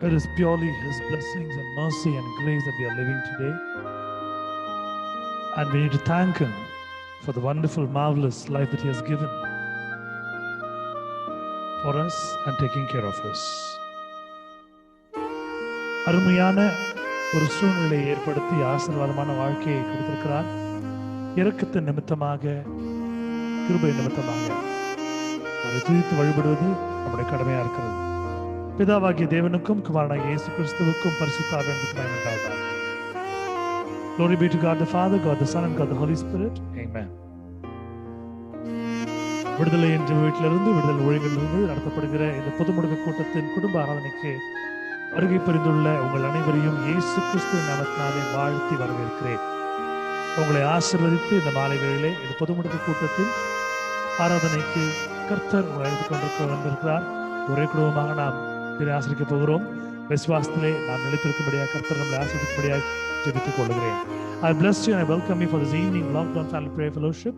It is purely His blessings and mercy and grace that we are living today. And we need to thank Him for the wonderful, marvelous life that He has given for us and taking care of us. அருமையான ஒரு சூழ்நிலையை ஏற்படுத்தி ஆசீர்வாதமான வாழ்க்கையை கொடுத்திருக்கிறார். இரக்கத்தின் நிமித்தமாக, கிருபை நிமித்தமாக அவரை துதித்து வழிபடுவது நம்முடைய கடமையா இருக்கிறது. பிதாவாகிய தேவனுக்கும் குமாரனாகிய இயேசு கிறிஸ்துவுக்கும் பரிசுத்த ஆவியானவருக்கும் மகிமை உண்டாவதாக. Glory be to God the Father, God the Son and God the Holy Spirit. Amen. விடுதலை என்ற வீட்டிலிருந்து விடுதலை ஊழியர்களிலிருந்து நடத்தப்படுகிற இந்த பொது முடக்க கூட்டத்தின் குடும்ப ஆராதனைக்கு வருகை புரிந்துள்ள உங்கள் அனைவரையும் இயேசு கிறிஸ்துவின் நாமத்தினாலே வாழ்த்தி வரவேற்கிறேன். உங்களை ஆசீர்வதித்து இந்த மாலை வேளையிலே இந்த பொது முடக்க கூட்டத்தின் ஆராதனைக்கு கர்த்தர் உங்களை அழைத்துக் கொண்டிருக்கிறார். ஒரே குடும்பமாக நாம் இதை ஆசிரிக்க போகிறோம். விசுவாசத்திலே நாம் நிலைத்திருக்கும்படியாக கர்த்தர் நம்மளை ஆசீர்வதிக்கும்படியாக ஜெபித்துக் கொள்கிறேன். I bless you and I welcome you for this evening lockdown family prayer fellowship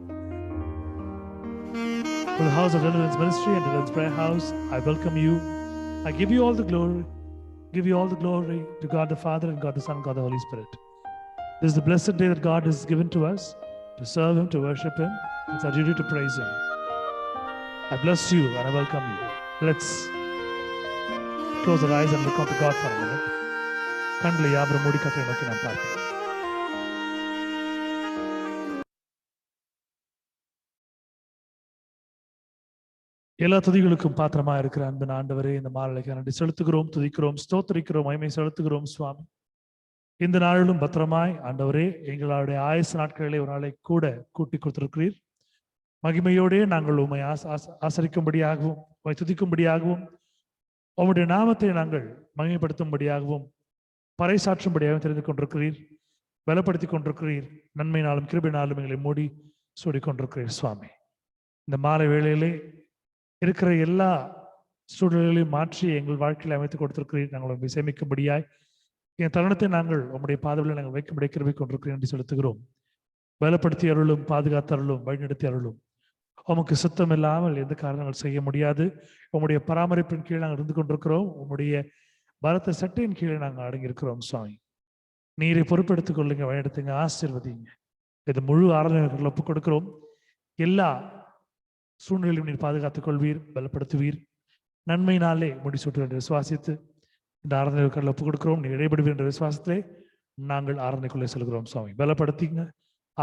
for the House of Deliverance Ministry and Deliverance Prayer House. I welcome you. I give you all the glory. Give you all the glory to God the Father and God the Son and God the Holy Spirit. This is the blessed day that God has given to us to serve Him, to worship Him. It's our duty to praise Him. I bless you and I welcome you. Let's close our eyes and look unto God for a minute. கண்களை யாவரும் மூடி கர்த்தரை நோக்கி நாம் பார்ப்போம். எல்லா துதிகளுக்கும் பாத்திரமா இருக்கிற அன்பின் ஆண்டவரே, இந்த மாலைக்கு நன்றி செலுத்துகிறோம், துதிக்கிறோம், ஸ்தோத்திரிக்கிறோம், மகிமை செலுத்துகிறோம் சுவாமி. இந்த நாளிலும் பத்திரமாய் ஆண்டவரே எங்களுடைய ஆயுசு நாட்களிலே ஒரு நாளை கூட கூட்டி கொடுத்திருக்கிறீர். மகிமையோடே நாங்கள் உம்மை ஆசரிக்கும்படியாகவும் உம்மை துதிக்கும்படியாகவும் உம்முடைய நாமத்தை நாங்கள் மகிமைப்படுத்தும்படியாகவும் பறைசாற்றும்படியாகவும் தெரிந்து கொண்டிருக்கிறீர், பலப்படுத்தி கொண்டிருக்கிறீர். நன்மையினாலும் கிருபையினாலும் எங்களை மூடி சூடிக்கொண்டிருக்கிறீர் சுவாமி. இந்த மாலை வேளையிலே இருக்கிற எல்லா சூழ்நிலைகளையும் மாற்றி எங்கள் வாழ்க்கையில் அமைத்து கொடுத்திருக்கிறீர். நாங்கள் உங்களை சேமிக்கும்படியாய் என் தருணத்தை நாங்கள் உங்களுடைய பாதவியில் நாங்கள் வைக்கும்படியாக கிருபை கொண்டிருக்கிறேன் என்று செலுத்துகிறோம். பலப்படுத்தி அருளும், பாதுகாத்து அருளும், வழிநடத்தி அருளும். உமக்கு சுத்தம் இல்லாமல் எந்த காரணங்கள் செய்ய முடியாது. உங்களுடைய பராமரிப்பின் கீழே நாங்கள் இருந்து கொண்டிருக்கிறோம். உங்களுடைய பலத்த சட்டையின் கீழே நாங்கள் அடங்கியிருக்கிறோம் சுவாமி. நீரை பொறுப்பெடுத்துக் கொள்ளுங்க, வழிநடத்துங்க, ஆசீர்வதிங்க. இது முழு ஆராதனைகள் ஒப்புக் கொடுக்கிறோம். எல்லா சூழ்நிலையும் நீர் பாதுகாத்துக் கொள்வீர், பலப்படுத்துவீர். நன்மையினாலே முடிசூட்டு என்று விசுவாசித்து இந்த ஆராதனைகள் ஒப்புக் கொடுக்கிறோம். நீ இடைபடுவீர் என்ற விசுவாசத்திலே நாங்கள் ஆராதனைக்குள்ளே செல்கிறோம் சுவாமி. பலப்படுத்திங்க,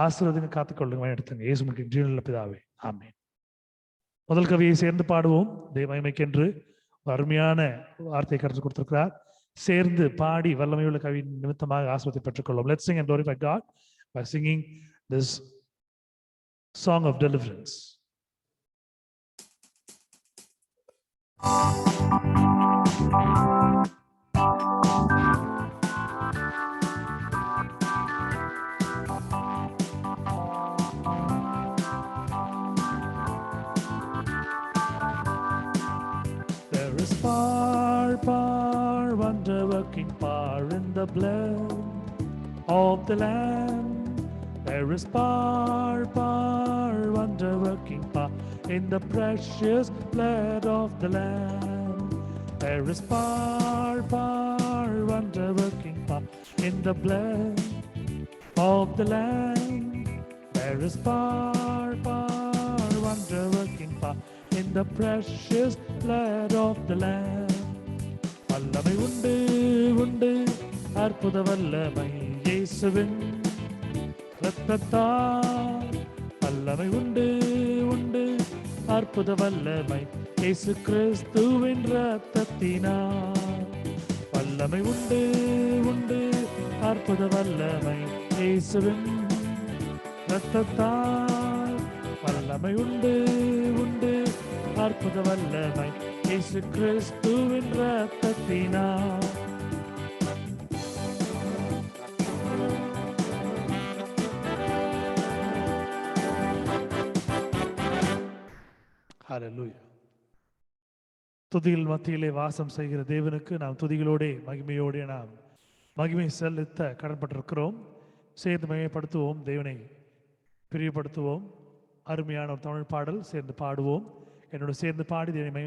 ஆசீர்வதிங்க, காத்துக்கொள்ளுங்க, வழிநடத்துங்க. இயேசுவின் ஜீவனுள்ள பிதாவே, ஆமென். முதல் கவியை சேர்ந்து பாடுவோம். தெய்வ மகிமைக்கென்று அருமையான வார்த்தையை கற்றுக் கொடுத்திருக்கிறார். சேர்ந்து பாடி வல்லமையுள்ள கவி நிமித்தமாக ஆசீர்வாதத்தை பெற்றுக்கொள்வோம். Let's sing and glorify God by singing this song of deliverance. There is power, wonder-working power in the blood of the Lamb. There is power, wonder-working power in the precious blood of the Lamb. There is power, wonder-working power in the blood of the Lamb. There is power, wonder-working power in the precious blood of the Lamb. வல்லமை உண்டு உண்டு, அற்புத வல்லமை இயேசுவின் இரத்தத்தால். வல்லமை உண்டு உண்டு, அற்புத வல்லமை இயேசு கிறிஸ்துவின் இரத்தத்தினால். வல்லமை உண்டு உண்டு, அற்புத வல்லமை இயேசுவின் இரத்தத்தால். வல்லமை உண்டு உண்டு, அற்புத வல்லமை இயேசு கிறிஸ்துவின் இரத்தத்தினால். ஹல்லேலூயா. துதிகள் மத்தியிலே வாசம் செய்கிற தேவனுக்கு நாம் துதிகளோடே மகிமையோடே நாம் மகிமை செலுத்த கடன்பட்டிருக்கிறோம். சேர்ந்து மகிமைப்படுத்துவோம், தேவனை பிரியப்படுத்துவோம். அருமையான ஒரு தமிழ் பாடல் சேர்ந்து பாடுவோம். என்னோட சேர்ந்து பாடி தேவனை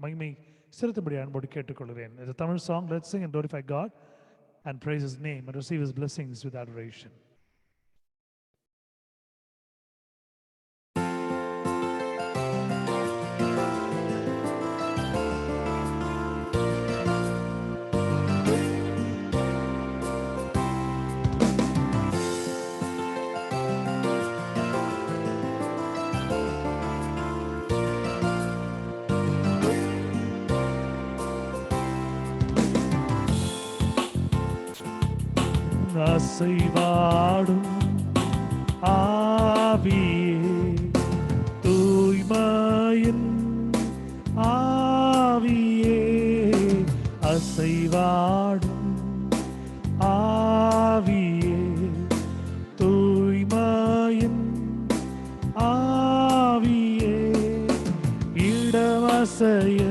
மகிமை சிறுத்தபடி அன்போடு கேட்டுக்கொள்கிறேன். It's a Tamil song. Let's sing and glorify God and praise His name and receive His blessings with adoration. அசைவாடும் ஆவியே, தூய்மையின் ஆவியே, அசைவாடும் ஆவியே, தூய்மையின் ஆவியே, இடமசைய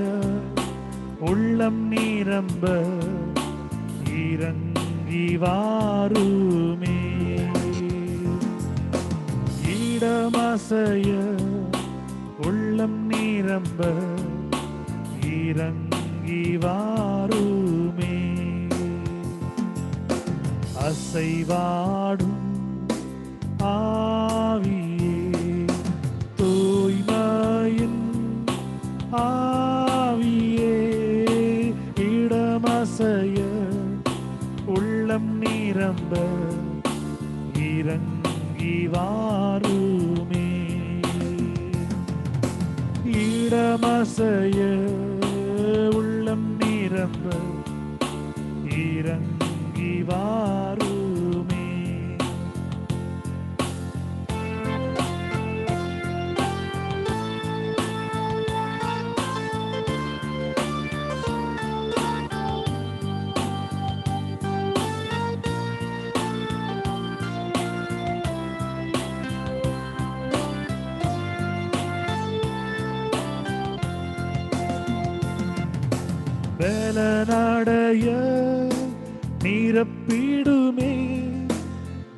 உள்ளம் நிரம்ப இறங்கி வாருமே, இடமசைய உள்ளம் நிரம்ப இறங்கி வாருமே, அசைவாடும் ஆவியே, தூய்மையின் ஆவியே, இடமசைய உள்ளம் நிரம்ப இறங்கி வாருமே, இடமசைய உள்ளம் நிரம்ப இறங்கி வாருமே. பலனடைய நிரப்பிடுமே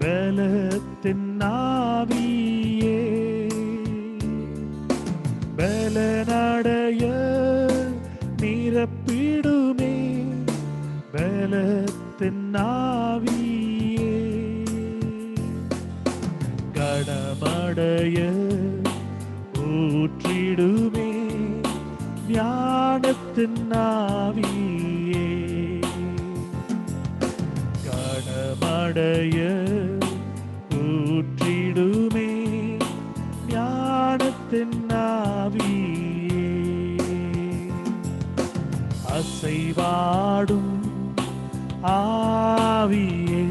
பலத்தின் ஆவியே, பலனடைய நிரப்பிடுமே பலத்தின் ஆவியே, கணமடைய ஊற்றிடுமே ஞானத்தின் ஆவியே, கணமடைய ஊற்றிடுமே ஞானத்தின் ஆவியே, அசைவாடும் ஆவியே,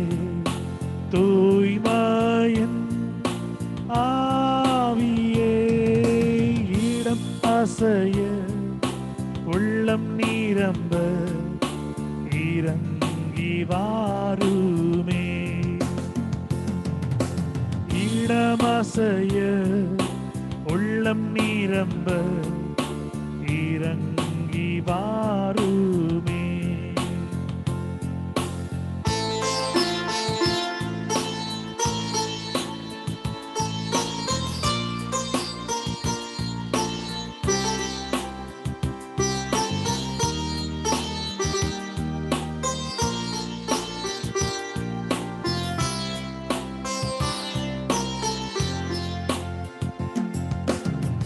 தூய்மையின் ஆவியே, இடம் அசைய உள்ளம் நிரம்ப இறங்கி வாருமே, இடமசைய உள்ளம் நிரம்ப இறங்கி வாருமே.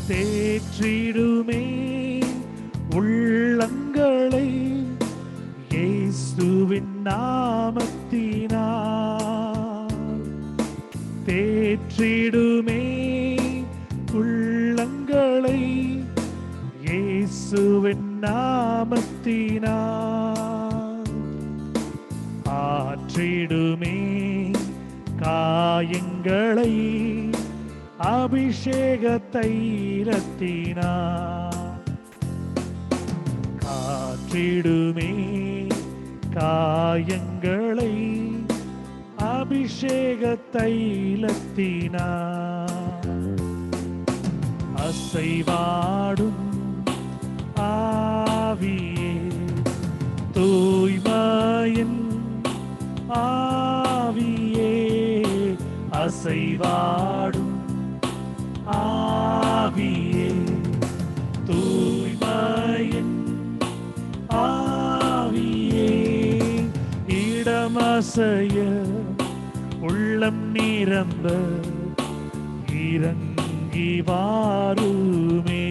தேற்றிடுமே உள்ளங்களை இயேசுவின் நாமத்தினால், தேற்றிடுமே உள்ளங்களை இயேசுவின் நாமத்தினால், ஆற்றிடுமே காயங்களை அபிஷேக தைலத்தினார், காற்றிடுமே காயங்களை அபிஷேக தைலத்தினார், அசைவாடும் ஆவியே, தூய்மையின் ஆவியே, அசைவாடும் ஆவியே, தூய்மையின் இடமசைய உள்ளம் நிரம்ப இறங்கி வாருமே.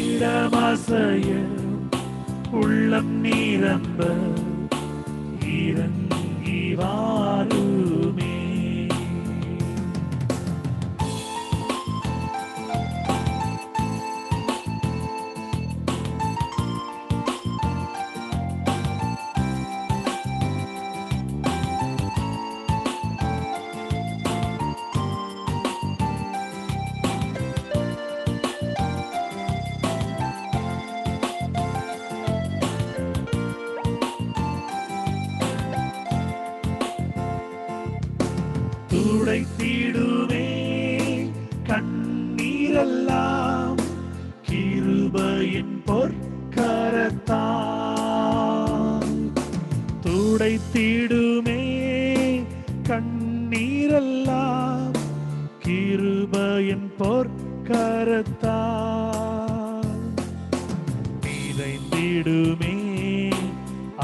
இடமசைய உள்ளம் நிரம்ப இறங்கி வாருமே. துடைத்திடுமே கண்ணீரெல்லாம் கிருபையின் பொற்கரத்தால். துடைத்திடுமே கண்ணீரெல்லாம் கிருபையின் பொற்கரத்தால். நிறைந்திடுமே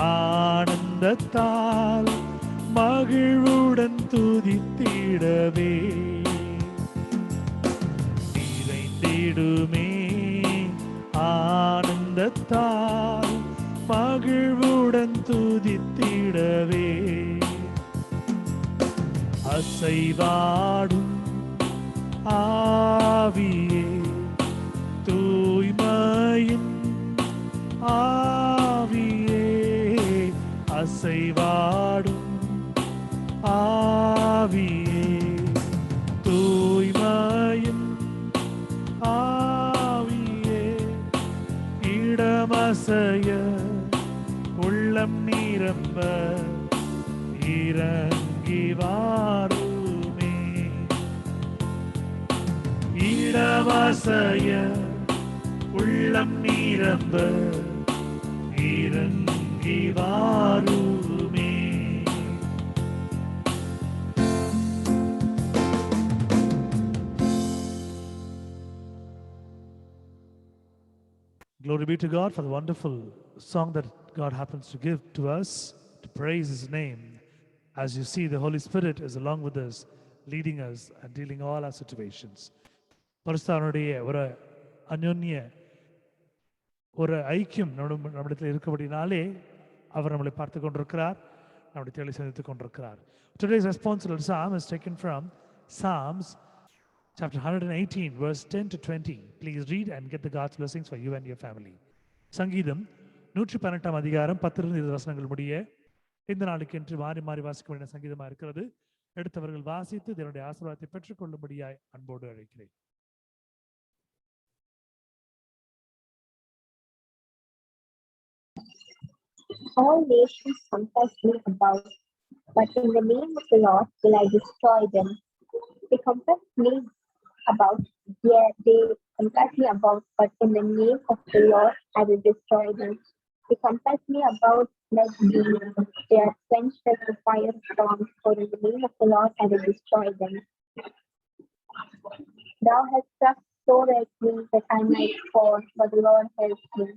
ஆனந்தத்தால் மகிழ்வுடன் துதித்திடவே. நிறைந்திடுமே ஆனந்தத்தால் மகிழ்வுடன் துதித்திடவே. அசைவாடும் ஆவியே தூய்மையின் ஆவியே. அசைவாடும் ஆவியே தூய்மையின் ஆவியே. இடமசைய உள்ளம் நிரம்ப இறங்கி வாருமே. இடமசைய உள்ளம் நிரம்ப இறங்கி வாருமே. Glory be to God for the wonderful song that God happens to give to us to praise His name. As you see, the Holy Spirit is along with us, leading us and dealing all our situations. பரிசுத்தனுடைய ஒரு அந்யோன்ய ஒரு ஐக்கியம் நம்மிடத்தில் இருக்கபடினாலே அவர் நம்மளை பார்த்து கொண்டிருக்கிறார், நம்முடைய தேவை சந்தித்துக் கொண்டிருக்கிறார். Today's responsible psalm is taken from Psalms chapter 118 verse 10 to 20. Please read and get the God's blessings for you and your family. சங்கீதம் 118 அதிகாரம் 10 வசனங்கள் முடிய இந்த நாளுக்கு என்று மாறி மாறி வாசிக்க வேண்டிய சங்கீதமாக இருக்கிறது. எடுத்தவர்கள் வாசித்து இதனுடைய ஆசீர்வாதத்தை பெற்றுக் கொள்ளும்படியாய் அன்போடு அழைக்கிறேன். All nations compass me about, but in the name of the Lord will I destroy them. They compass me about, yeah, they compass me about, but in the name of the Lord I will destroy them. They compass me about like bees, they are quenched as the fire storm, for in the name of the Lord I will destroy them. Thou hast struck sore at me that I might fall, but the Lord helps me.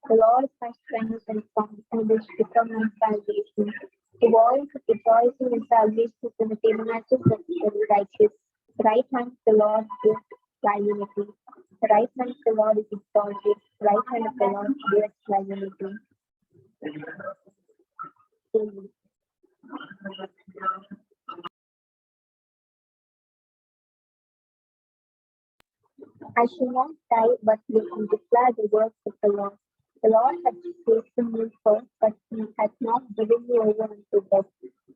The Lord is my strength and song, and will become my salvation. The voice of rejoicing and salvation is in the tabernacles of the righteous. The right hand of the Lord is thy unity. The right hand of the Lord is exalted. The right hand of the Lord is thy unity. Amen. I shall not die, but live and declare the works of the Lord. The Lord hath chosen me first, but He hath not given me over unto death.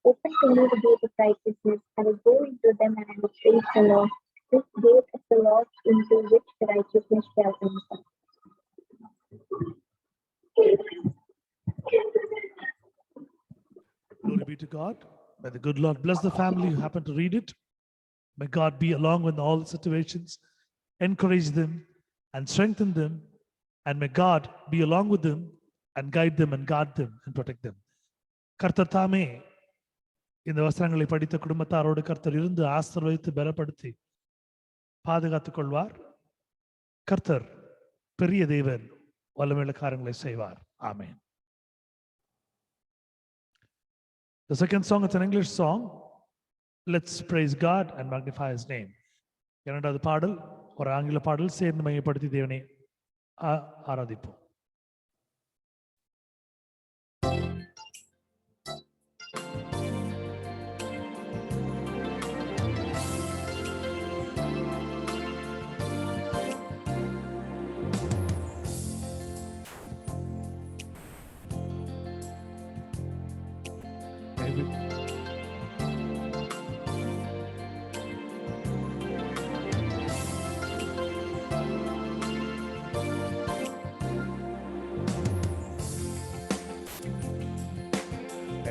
Open to me the gate of righteousness. I will go into them, and I will praise the Lord. This gate is the Lord, into which the righteousness shall enter. Glory be to God. May the good Lord bless the family who happen to read it. May God be along with all the situations, encourage them and strengthen them, and may God be along with them and guide them and guard them and protect them. கர்த்தர் தாமே இந்த வசனங்களை படித்த குடும்பத்தாரோடு கர்த்தர் இருந்து ஆசீர்வதித்து பலப்படுத்தி பாதுகாத்துக் கொள்வார். கர்த்தர் பெரிய தேவன், வல்லமையுள்ள காரியங்களை செய்வார். ஆமென். The second song is an English song. Let's praise God and magnify His name. இரண்டாவது பாடல் ஒரு ஆங்கில பாடல் சேர்ந்து மையப்படுத்தி தேவனை ஆராதிப்போம்.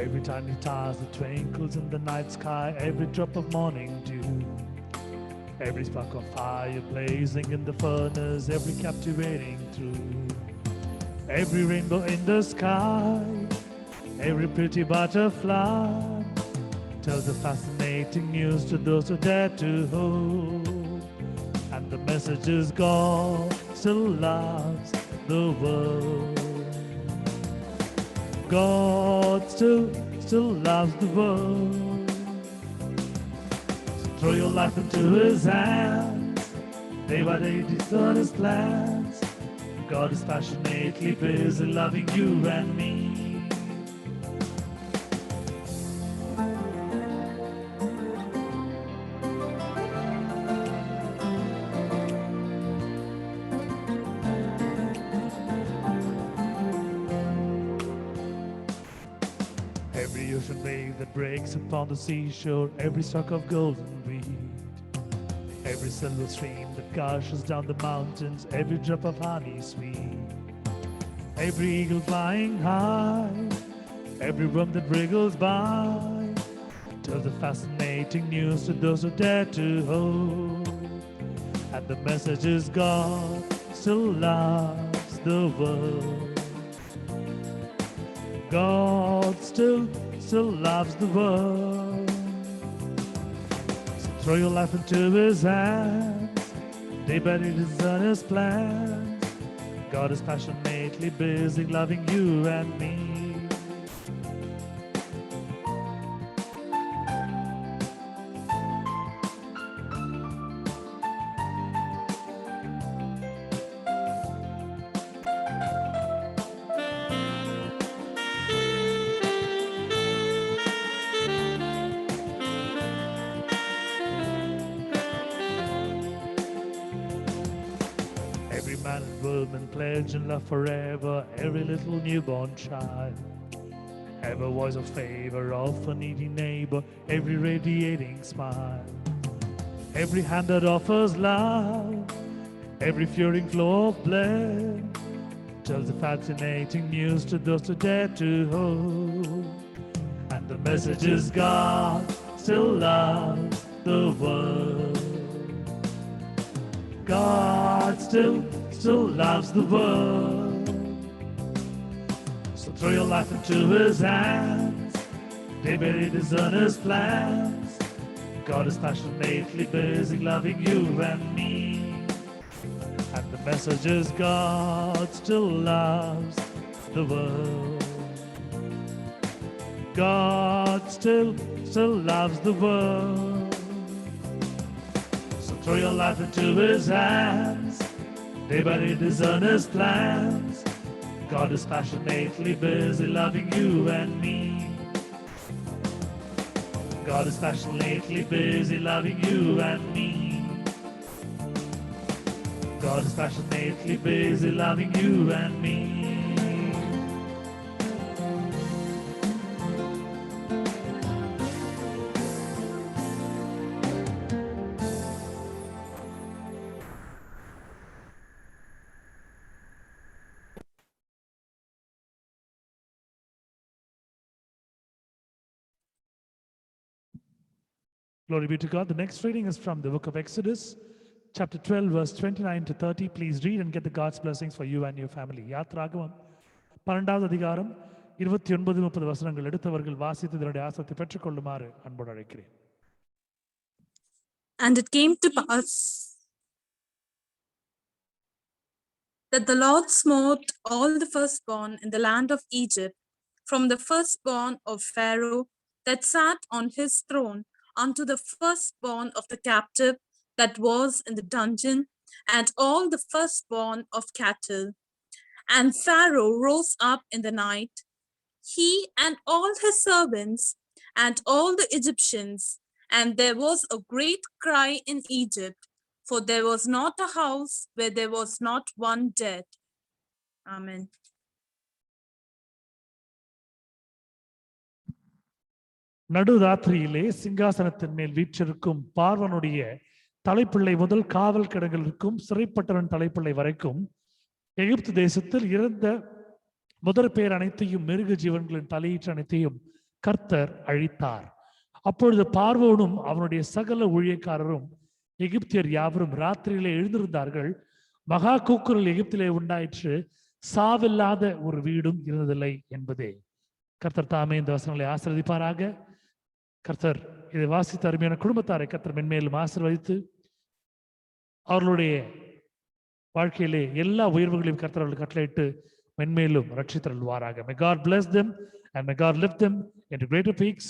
Every tiny star that twinkles in the night sky, every drop of morning dew, every spark of fire blazing in the furnace, every captivating truth, every rainbow in the sky, every pretty butterfly tells the fascinating news to those who dare to hope. And the message is God still loves the world. God still loves the world. So throw your life into His hands. Day by day discern His plans. God is passionately busy loving you and me. Every ocean wave that breaks upon the seashore, every stalk of golden weed, every silver stream that gushes down the mountains, every drop of honey sweet, every eagle flying high, every worm that wriggles by, tells the fascinating news to those who dare to hope. And the message is God still loves the world. God still loves the world. So throw your life into His hands. Day by day discern His plans. God is passionately busy loving you and me. Every man and woman pledge in love forever, every little newborn child, every voice of favor of a needy neighbor, every radiating smile, every hand that offers love, every fury flow of blood, tells the fascinating news to those who dare to hope. And the message is God still loves the world. God still loves the world. So throw your life into His hands. Day by day discern His plans. God is passionately busy loving you and me. And the message is God still loves the world. God still loves the world. Throw your life into His hands. Day by day discern His plans. God is passionately busy loving you and me. God is passionately busy loving you and me. God is passionately busy loving you and me. Glory be to God. The next reading is from the book of Exodus, chapter 12, verse 29 to 30. Please read and get the God's blessings for you and your family. யாத்ராகமம் 12வது அதிகாரம் 29-30 வசனங்கள் எடுத்தவர்கள் வாசித்து இதனுடைய ஆசத்தை பெற்றுக்கொள்ளுமாறு அன்போடு அழைக்கிறேன். And it came to pass that the Lord smote all the firstborn in the land of Egypt, from the firstborn of Pharaoh that sat on his throne, unto the firstborn of the captive that was in the dungeon, and all the firstborn of cattle. And Pharaoh rose up in the night, he and all his servants, and all the Egyptians, and there was a great cry in Egypt, for there was not a house where there was not one dead. Amen. நடுராத்திரியிலே சிங்காசனத்தின் மேல் வீற்றிருக்கும் பார்வனுடைய தலைப்பிள்ளை முதல் காவல் கிடங்கிற்கும் சிறைப்பட்டவன் தலைப்பிள்ளை வரைக்கும் எகிப்து தேசத்தில் இறந்த முதற் பேர் அனைத்தையும் மிருக ஜீவன்களின் தலையீற்று அனைத்தையும் கர்த்தர் அழித்தார். அப்பொழுது பார்வோனும் அவனுடைய சகல ஊழியக்காரரும் எகிப்தியர் யாவரும் ராத்திரியிலே எழுந்திருந்தார்கள். மகா கூக்குரல் எகிப்திலே உண்டாயிற்று, சாவில்லாத ஒரு வீடும் இருந்ததில்லை என்பதே. கர்த்தர் தாமே இந்த வசனங்களை ஆசீர்வதிப்பாராக. கர்த்தர் இதை வாசித்த அருமையான குடும்பத்தாரை கர்த்தர் மென்மேலும் ஆசீர்வதித்து அவர்களுடைய வாழ்க்கையிலே எல்லா உயர்வுகளையும் கர்த்தர் அவர்களுக்கு கட்டளையிட்டு மென்மேலும் ரட்சித்தருள்வாராக. May God bless them and may God lift them into greater peaks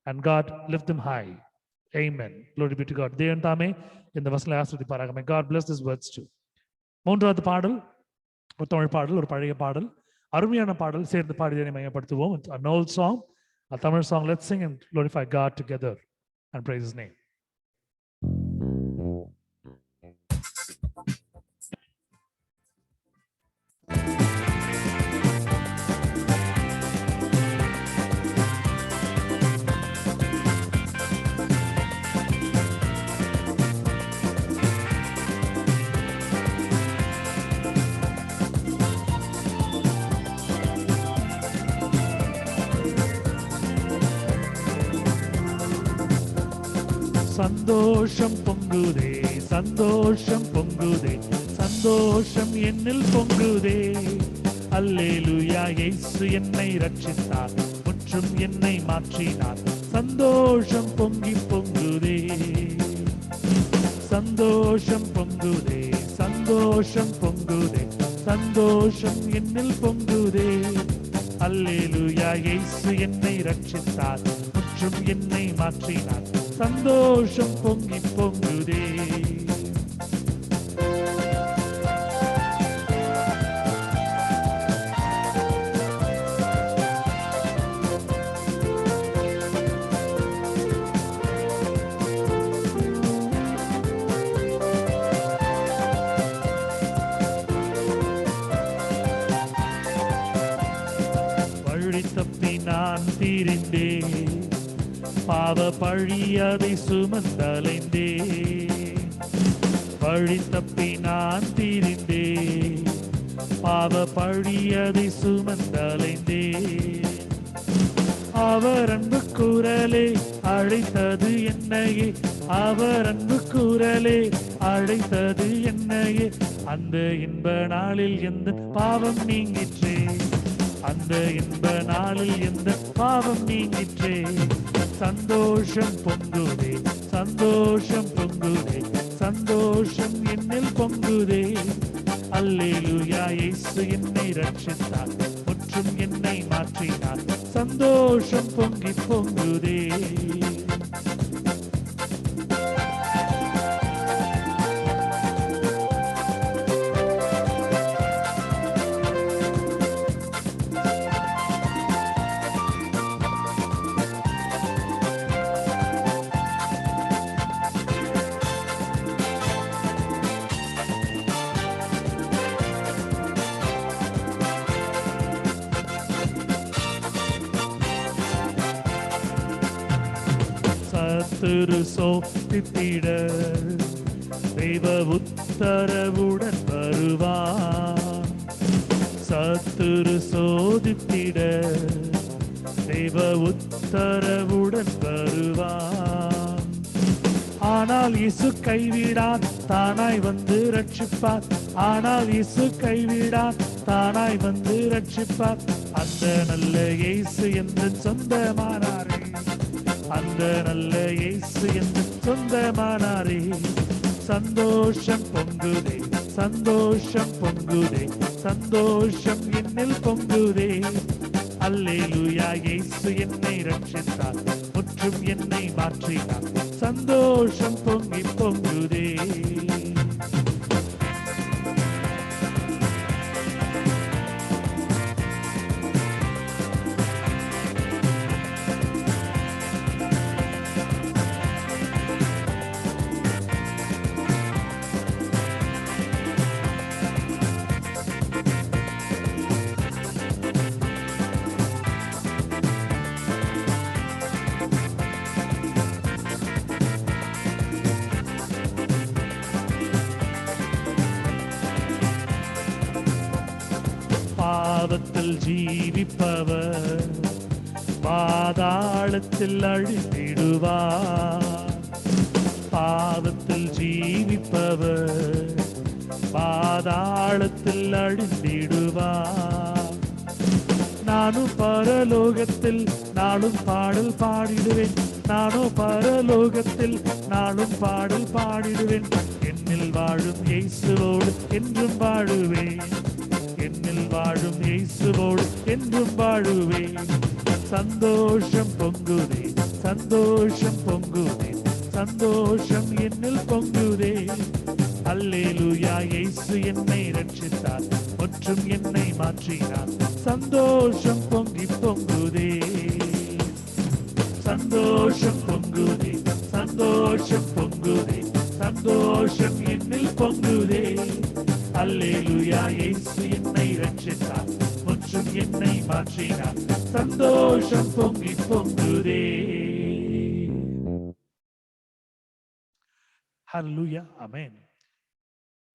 and God lift them high. Amen. Glory be to God. தேவன் தாமே இந்த வசனங்களை ஆசீர்வதிப்பாராக. May God bless these words too. மூன்றாவது பாடல் ஒரு தமிழ் பாடல், ஒரு பழைய பாடல், அருமையான பாடல். சேர்ந்து பாடியதை மையப்படுத்துவோம். An old song, a Tamil song. Let's sing and glorify God together and praise His name. சந்தோஷம் பொங்குதே, சந்தோஷம் பொங்குதே, சந்தோஷம் என்னில் பொங்குதே. அல்லேலூயா, இயேசு என்னை ரட்சித்தார், முற்றும் என்னை மாற்றினார். சந்தோஷம் பொங்கி பொங்குதே, சந்தோஷம் பொங்குதே, சந்தோஷம் பொங்குதே, சந்தோஷம் என்னில் பொங்குதே. அல்லேலூயா, இயேசு என்னை ரட்சித்தார், முற்றும் என்னை மாற்றினார். சந்தோஷம் பொங்கி பொங்குதே. வழி தப்பி நான் தீரிந்தேன், பாவ பழி அதை சுமந்தலைந்தே. வழி தப்பி நான் தீரிந்தே, பாவ பழி அதை சுமந்தலைந்தே. அவர் அன்பு குரலே அழைத்தது என்னையே, அவர் அன்பு குரலே அழைத்தது என்னையே. அந்த இன்ப நாளில் எந்த பாவம் நீங்கிற்றே, அந்த இன்ப நாளில் எந்த பாவம் நீங்கிற்றே. சந்தோஷம் பொங்குதே, சந்தோஷம் பொங்குதே, சந்தோஷம் என்னில் பொங்குதே. அல்லேலூயா, இயேசு என்னை ரட்சித்தார், முற்றும் என்னை மாற்றினார். சந்தோஷம் பொங்கி பொங்குதே. சத்துரு சோதித்திட தெய்வ உத்தரவுடன் வருவான். சத்துரு சோதித்திட தெய்வ உத்தரவுடன் வருவான். ஆனால் இயேசு கைவிடார், தானாய் வந்து ரட்சிப்பார். ஆனால் இயேசு கைவிடார், தானாய் வந்து ரட்சிப்பார். அந்த நல்ல இயேசு என்று சொந்தமானாரே, அந்த நல்ல இயேசு என்று சொந்தமானாரே. சந்தோஷம் பொங்குதே, சந்தோஷம் பொங்குதே, சந்தோஷம் என்னில் பொங்குதே. அல்லேலூயா இயேசு என்னை ரட்சித்தார், முற்றும் என்னை மாற்றினார், சந்தோஷம் பொங்கி பொங்குதே. பாவத்தில் ஜீவிப்பவர் பாதாளத்தில் அழித்திடுவார். பாவத்தில் ஜீவிப்பவர் பாதாளத்தில் அழித்திடுவார். நானும் பரலோகத்தில் நாளும் பாடல் பாடிடுவேன், நானும் பரலோகத்தில் நாளும் பாடல் பாடிடுவேன். என்னில் வாழும் இயேசுவோடு என்றும் வாழுவேன், என்னில் வாழும் இயேசுவோடு என்றும் வாழுவேன். சந்தோஷம் பொங்குதே, சந்தோஷம் பொங்குதே, சந்தோஷம் என்னில் பொங்குதே. அல்லேலூயா இயேசு என்னை ரட்சித்தார், முற்றும் என்னை மாற்றினார், சந்தோஷம் பொங்கி பொங்குதே. சந்தோஷம் பொங்குதே, சந்தோஷம் பொங்குதே, சந்தோஷம் என்னில் பொங்குதே. அல்லேலூயா இயேசு என்னை ரட்சித்தார், முற்றும் என்னை மாற்றினார், சந்தோஷம் பொங்கி பொங்குதே. Hallelujah. Amen.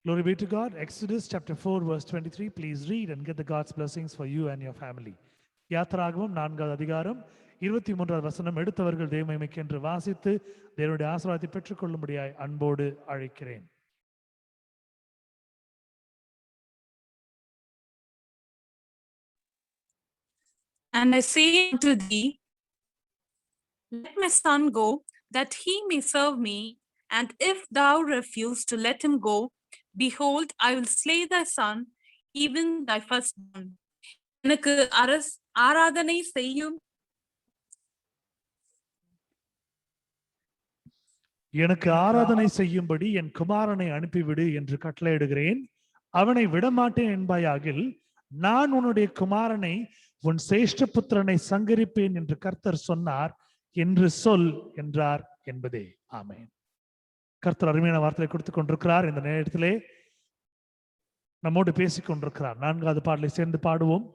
Glory be to God. Exodus chapter 4 verse 23. Please read and get the God's blessings for you and your family. யாத்திராகமம் 4வது அதிகாரம் 23வது வசனம் எடுத்தவர்கள் தேவ மகிமைக்கென்று வாசித்து தேவனுடைய ஆசீர்வாதத்தை பெற்றுக்கொள்ளும்படியாய் அன்போடு அழைக்கிறேன். And I say unto thee, let my son go, that he may serve me. And if thou refuse to let him go, behold, I will slay thy son, even thy firstborn. எனக்கு ஆராதனை செய்யும் எனக்கு ஆராதனை செய்யும்படி என் குமாரனை அனுப்பிவிடு என்று கட்டளையிடுகிறேன். அவனை விடமாட்டேன் என்பாயாகில் நான் உன்னுடைய குமாரனை உன் சேஷ்ட புத்திரனை சங்கரிப்பேன் என்று கர்த்தர் சொன்னார் என்று சொல் என்றார் என்பதே. ஆமென். கர்த்தர் அருமையான வார்த்தையை கொடுத்துக் கொண்டிருக்கிறார். இந்த நேரத்திலே நம்மோடு பேசிக் கொண்டிருக்கிறார். 4வது பாடலை சேர்ந்து பாடுவோம்.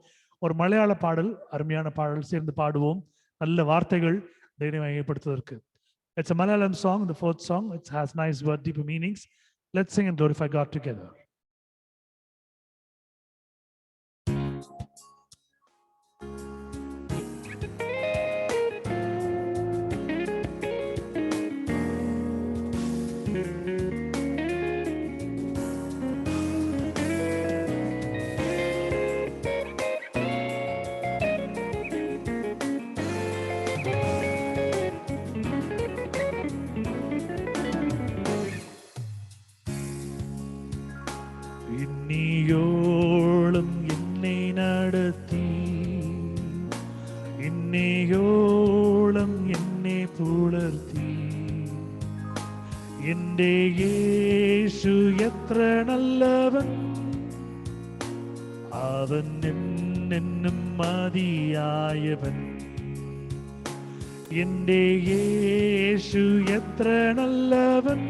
ஒரு மலையாள பாடல், அருமையான பாடல், சேர்ந்து பாடுவோம். நல்ல வார்த்தைகள் தேவனை மகிமைப்படுத்துவதற்கு. It's a Malayalam song, the 4th song. It has nice word, deep meanings. Let's sing and glorify God together. இன்னியோளும் என்னை நடத்தி, இன்னியோளும் என்னை புலர்த்தி, എന്റെ യേശു എത്ര നല്ലവൻ, അവൻ എന്നും മതിയായവൻ. എന്റെ യേശു എത്ര നല്ലവൻ,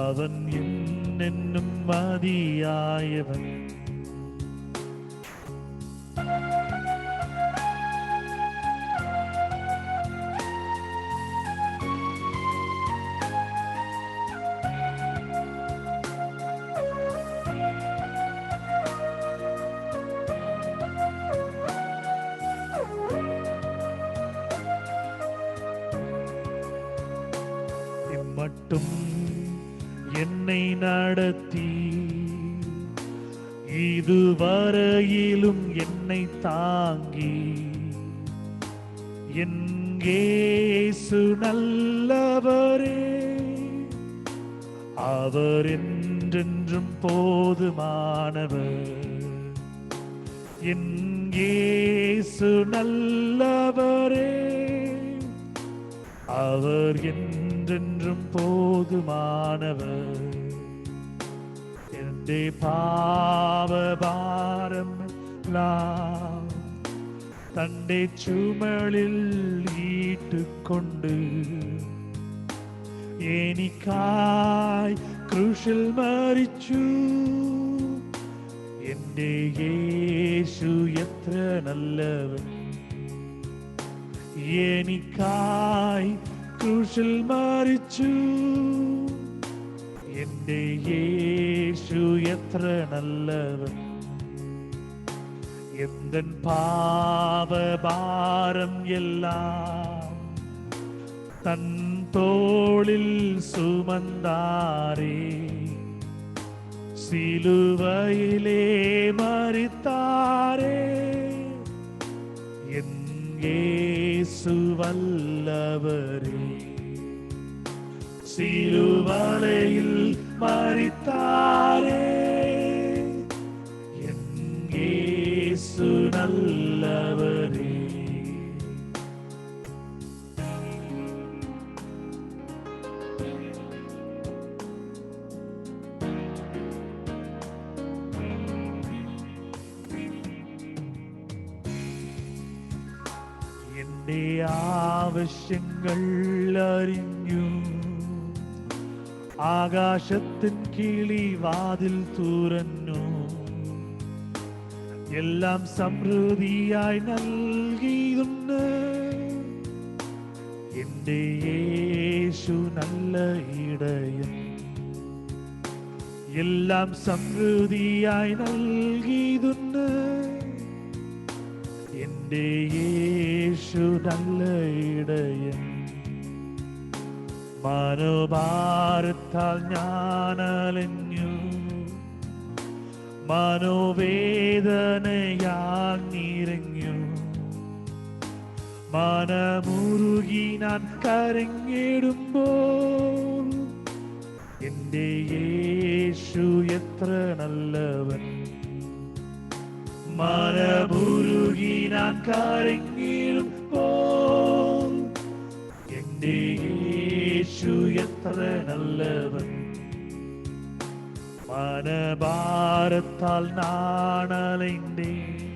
അവൻ എന്നും മതിയായവൻ. மட்டும் என்னை நடத்தி, இதுவரையிலும் என்னை தாங்கி, என் இயேசு நல்லவரே, அவர் என்றென்றும் போதுமானவர். என் இயேசு நல்லவரே, அவர் என்றென்றும் போதுமானவர். என்னுடைய பாவ பாரம் எல்லாம் தண்டை சுமலில் ஈட்டுக்கொண்டு എനിക്കായി ക്രൂശിൽ മരിച്ചു. എൻ്റെ യേശു എത്ര നല്ലവൻ, എനിക്കായി ക്രൂശിൽ മരിച്ചു. എൻ്റെ യേശു എത്ര നല്ലവൻ, എന്തൻ പാപഭാരം എല്ലാം തൻ തോളിൽ സുമந்தாரே, சிலுவையிலே மரித்தாரே. என் இயேசு வல்லவரே, சிலுவையில் மரித்தாரே. என் இயேசு நல்லவரே. എന്റെ ആവശ്യങ്ങൾ അറിഞ്ഞു, ആകാശത്തിൻ കിളി വാതിൽ തുറന്നു. എല്ലാം സമൃദ്ധിയായി നൽകിയുണ്ട്. എന്റെ യേശു നല്ല ഇടയൻ, എല്ലാം സമൃദ്ധിയായി നൽകിയുണ്ട്. എന്റെ യേശു നല്ല ഇടയൻ. മനോഭാരത്താൽ ഞാൻ അലഞ്ഞു, മനോവേദനയാൽ നിറഞ്ഞു. മനമുരുകി ഞാൻ കരഞ്ഞിടുമ്പോൾ എന്റെ യേശു എത്ര നല്ലവൻ. മനമുരുകി ഞാൻ കരഞ്ഞിടുമ്പോൾ എന്റെ യേശു എത്ര നല്ലവൻ. മനഭാരത്താൽ நான் அலைந்தேன்,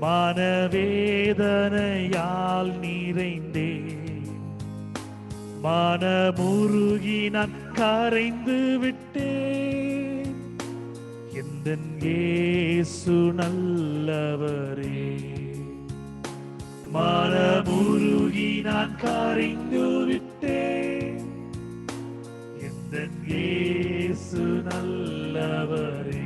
மனவேதனையால் நிறைந்தேன். மனமுருகி நான் கரைந்து விட்டேன். எந்தன் இயேசு நல்லவரே, மனமுருகி நான் கரைந்து விட்டேன். எந்தன் இயேசு நல்லவரே.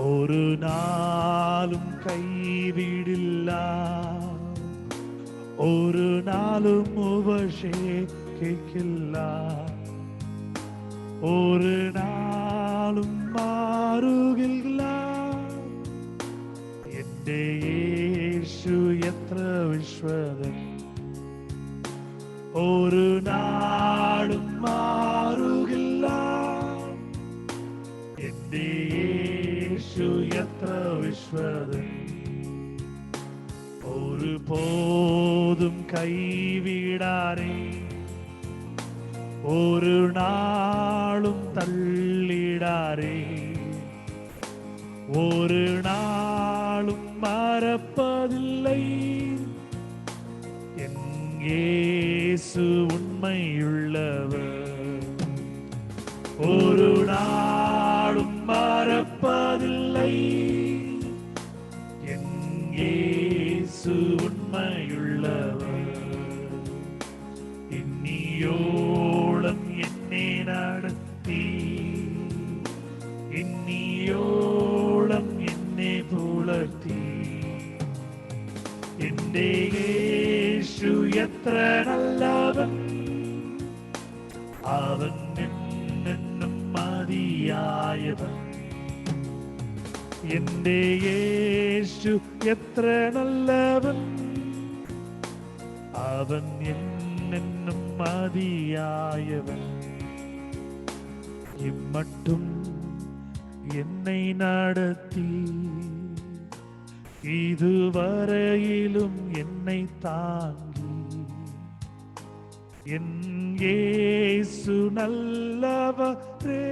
ஒரு நாளும் கைவிடில்ல, ஒரு நாளும் உபசேகிக்கில்ல, ஒரு நாளும் மாறுகில்ல. എന്റെ യേശു എത്ര വിശ്വതൻ, ഒരു നാളും മാറുകില്ല. എന്റെ യേശു എത്ര വിശ്വതൻ, ഒരു പോതും കൈവിടാരേ, ഒരു നാളും തള്ളിടാരേ, ஒரு நாளும் மறப்பதில்லை. என் இயேசு உண்மையுள்ளவர், ஒரு நாளும் மறப்பதில்லை. என் இயேசு உண்மையுள்ளவர். இன்னியோളം என்னை நடத்தி, இன்னியோളം എന്നെ പുലർത്തി, എന്റെ യേശു എത്ര നല്ലവൻ, അവൻ എന്നും മതിയായവൻ. എന്റെ യേശു എത്ര നല്ലവൻ, അവൻ എന്നും മതിയായവൻ. ഇമ്മട്ടും என்னை நடத்தி இதுவரையிலும் என்னை தாங்கி என் இயேசு நல்லவரே,